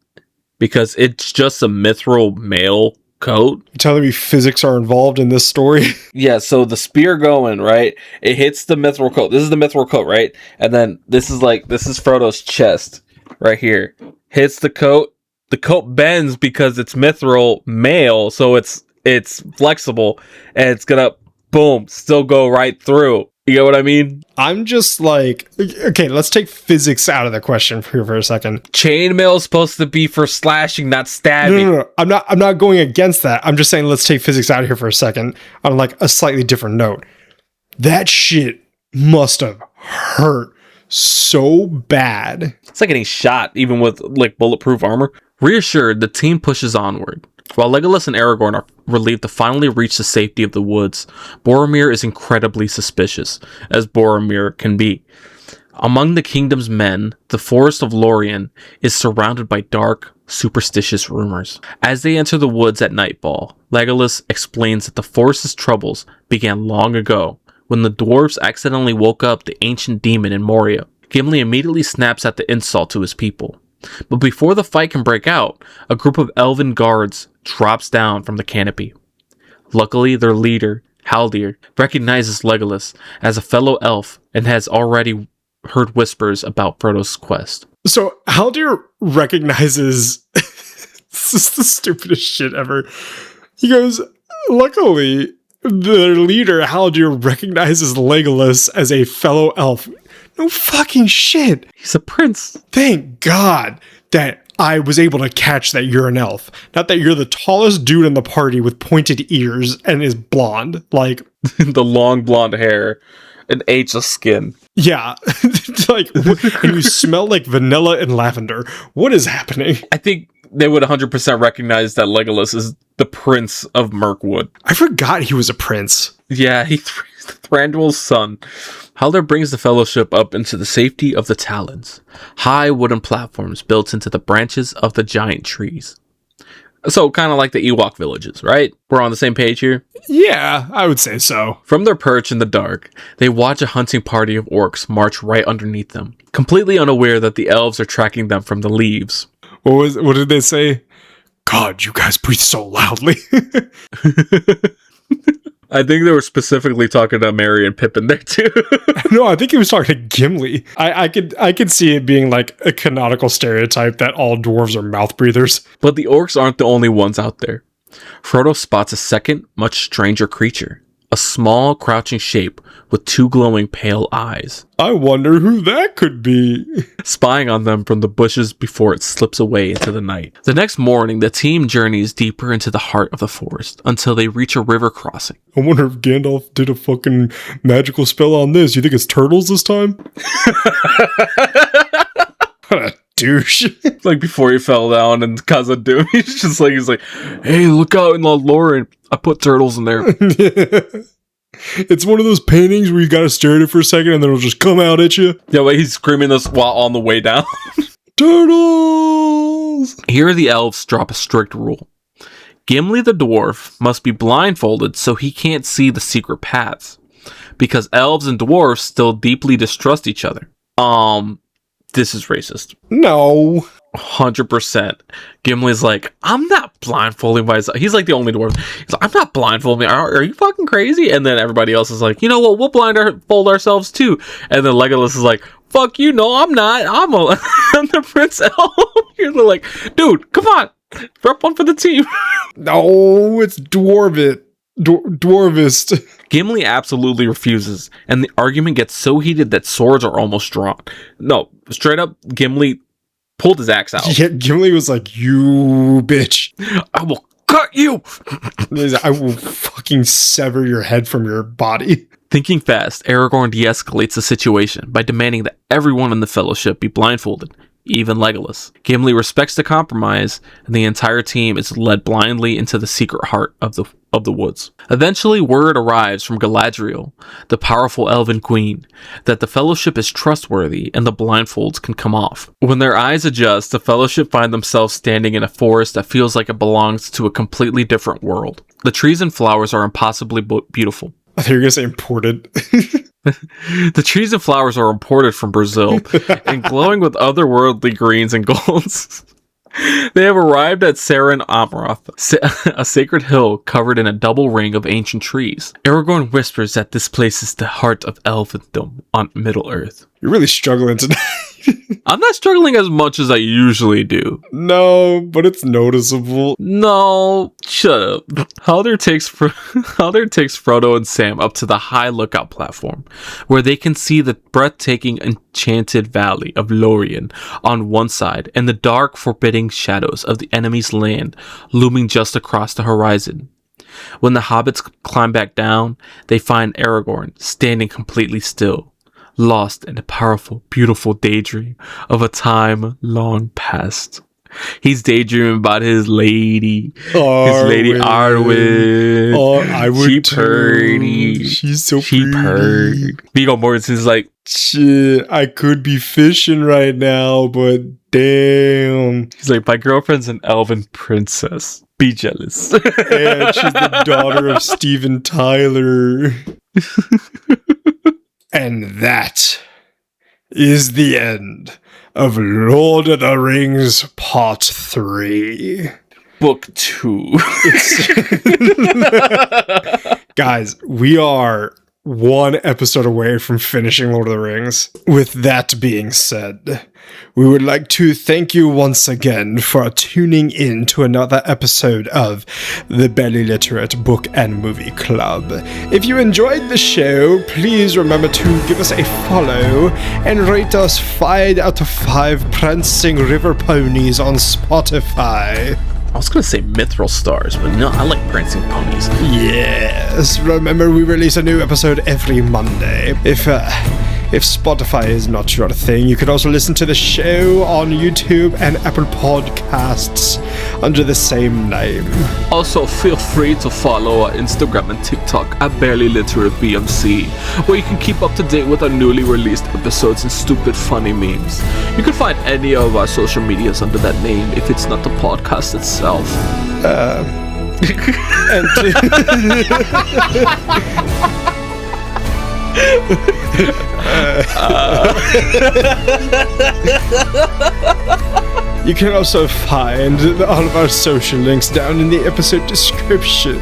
[SPEAKER 2] Because it's just a mithril mail coat.
[SPEAKER 1] You're telling me physics are involved in this story?
[SPEAKER 2] Yeah, so the spear going, right? It hits the mithril coat. This is the mithril coat, right? And then this is Frodo's chest right here. Hits the coat. The coat bends because it's mithril mail, so it's flexible, and it's gonna, boom, still go right through. You get what I mean?
[SPEAKER 1] I'm just like, okay, let's take physics out of the question here for a second.
[SPEAKER 2] Chainmail is supposed to be for slashing, not stabbing.
[SPEAKER 1] No. I'm not going against that. I'm just saying let's take physics out of here for a second on like a slightly different note. That shit must have hurt so bad.
[SPEAKER 2] It's like getting shot, even with like bulletproof armor. Reassured, the team pushes onward. While Legolas and Aragorn are relieved to finally reach the safety of the woods, Boromir is incredibly suspicious, as Boromir can be. Among the kingdom's men, the forest of Lorien is surrounded by dark, superstitious rumors. As they enter the woods at nightfall, Legolas explains that the forest's troubles began long ago, when the dwarves accidentally woke up the ancient demon in Moria. Gimli immediately snaps at the insult to his people. But before the fight can break out, a group of elven guards drops down from the canopy. Luckily, their leader, Haldir, recognizes Legolas as a fellow elf and has already heard whispers about Frodo's quest.
[SPEAKER 1] So Haldir recognizes this is the stupidest shit ever. He goes, luckily, their leader, Haldir, recognizes Legolas as a fellow elf. No fucking shit.
[SPEAKER 2] He's a prince.
[SPEAKER 1] Thank God that I was able to catch that you're an elf. Not that you're the tallest dude in the party with pointed ears and is blonde. Like
[SPEAKER 2] the long blonde hair and ageless skin.
[SPEAKER 1] Yeah. Like, and you smell like vanilla and lavender. What is happening?
[SPEAKER 2] I think they would 100% recognize that Legolas is the Prince of Mirkwood.
[SPEAKER 1] I forgot he was a prince.
[SPEAKER 2] Yeah, he's Thranduil's son. Haldir brings the Fellowship up into the safety of the Talons, high wooden platforms built into the branches of the giant trees. So, kind of like the Ewok villages, right? We're on the same page here?
[SPEAKER 1] Yeah, I would say so.
[SPEAKER 2] From their perch in the dark, they watch a hunting party of orcs march right underneath them, completely unaware that the elves are tracking them from the leaves.
[SPEAKER 1] What did they say? God, you guys breathe so loudly.
[SPEAKER 2] I think they were specifically talking to Merry and Pippin there too.
[SPEAKER 1] No, I think he was talking to Gimli. I could see it being like a canonical stereotype that all dwarves are mouth breathers.
[SPEAKER 2] But the orcs aren't the only ones out there. Frodo spots a second, much stranger creature. A small, crouching shape with two glowing pale eyes.
[SPEAKER 1] I wonder who that could be.
[SPEAKER 2] Spying on them from the bushes before it slips away into the night. The next morning, the team journeys deeper into the heart of the forest until they reach a river crossing.
[SPEAKER 1] I wonder if Gandalf did a fucking magical spell on this. You think it's turtles this time? What a douche.
[SPEAKER 2] Like before he fell down and Khazad Dûm, he's like, hey, look out in the lore, I put turtles in there.
[SPEAKER 1] It's one of those paintings where you gotta stare at it for a second and then it'll just come out at you.
[SPEAKER 2] Yeah, but he's screaming this while on the way down.
[SPEAKER 1] Turtles!
[SPEAKER 2] Here the elves drop a strict rule. Gimli the dwarf must be blindfolded so he can't see the secret paths. Because elves and dwarves still deeply distrust each other. This is racist.
[SPEAKER 1] No.
[SPEAKER 2] 100%. Gimli's like, I'm not blindfolding myself. He's like the only dwarf. He's like, I'm not blindfolding. Are you fucking crazy? And then everybody else is like, you know what? We'll blindfold ourselves too. And then Legolas is like, fuck you. No, I'm not. I'm the Prince Elf. You're like, dude, come on. Rep one for the team.
[SPEAKER 1] No, it's dwarvist.
[SPEAKER 2] Gimli absolutely refuses, and the argument gets so heated that swords are almost drawn. No, straight up, Gimli pulled his axe out.
[SPEAKER 1] Yeah, Gimli was like, you bitch.
[SPEAKER 2] I will cut you!
[SPEAKER 1] I will fucking sever your head from your body.
[SPEAKER 2] Thinking fast, Aragorn de-escalates the situation by demanding that everyone in the Fellowship be blindfolded, even Legolas. Gimli respects the compromise, and the entire team is led blindly into the secret heart of the woods. Eventually, word arrives from Galadriel, the powerful elven queen, that the Fellowship is trustworthy and the blindfolds can come off. When their eyes adjust, the Fellowship find themselves standing in a forest that feels like it belongs to a completely different world. The trees and flowers are impossibly beautiful.
[SPEAKER 1] I thought you were going to say imported.
[SPEAKER 2] The trees and flowers are imported from Brazil and glowing with otherworldly greens and golds. They have arrived at Seren Amroth, a sacred hill covered in a double ring of ancient trees. Aragorn whispers that this place is the heart of elfendom on Middle-earth.
[SPEAKER 1] You're really struggling tonight.
[SPEAKER 2] I'm not struggling as much as I usually do.
[SPEAKER 1] No, but it's noticeable.
[SPEAKER 2] No, shut up. Haldir takes Frodo and Sam up to the high lookout platform, where they can see the breathtaking enchanted valley of Lorien on one side and the dark, forbidding shadows of the enemy's land looming just across the horizon. When the hobbits climb back down, they find Aragorn standing completely still, lost in a powerful, beautiful daydream of a time long past. He's daydreaming about his lady Arwen.
[SPEAKER 1] Oh, I would
[SPEAKER 2] she
[SPEAKER 1] too.
[SPEAKER 2] Purdy.
[SPEAKER 1] She's so
[SPEAKER 2] she
[SPEAKER 1] pretty.
[SPEAKER 2] purred. Viggo Mortensen's like,
[SPEAKER 1] shit, I could be fishing right now, but damn.
[SPEAKER 2] he's like, my girlfriend's an elven princess. Be jealous.
[SPEAKER 1] And she's the daughter of Steven Tyler. And that is the end of Lord of the Rings Part 3.
[SPEAKER 2] Book 2.
[SPEAKER 1] Guys, we are one episode away from finishing Lord of the Rings. With that being said, we would like to thank you once again for tuning in to another episode of the Barely Literate Book and Movie Club. If you enjoyed the show, please remember to give us a follow and rate us 5 out of 5 prancing river ponies on Spotify.
[SPEAKER 2] I was gonna say mithril stars, but no, I like prancing ponies.
[SPEAKER 1] Yes, remember we release a new episode every Monday. If if Spotify is not your thing, you can also listen to the show on YouTube and Apple Podcasts under the same name.
[SPEAKER 3] Also, feel free to follow our Instagram and TikTok at Barely Literate BMC, where you can keep up to date with our newly released episodes and stupid funny memes. You can find any of our social medias under that name if it's not the podcast itself.
[SPEAKER 1] You can also find all of our social links down in the episode description,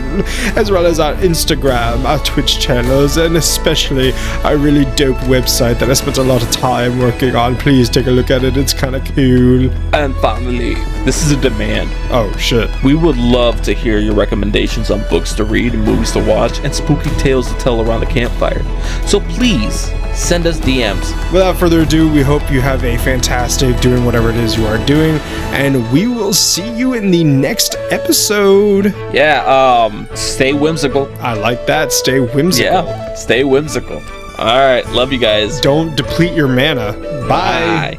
[SPEAKER 1] as well as our Instagram, our Twitch channels, and especially our really dope website that I spent a lot of time working on. Please take a look at it, it's kind of cool.
[SPEAKER 3] And finally, this is a demand.
[SPEAKER 1] Oh shit.
[SPEAKER 3] We would love to hear your recommendations on books to read, movies to watch, and spooky tales to tell around the campfire. So please, send us DMs.
[SPEAKER 1] Without further ado, we hope you have a fantastic doing whatever it is you are doing, and we will see you in the next episode.
[SPEAKER 3] Yeah, stay whimsical.
[SPEAKER 1] I like that. Stay whimsical.
[SPEAKER 3] Yeah, stay whimsical. All right, love you guys.
[SPEAKER 1] Don't deplete your mana. Bye.
[SPEAKER 3] Bye.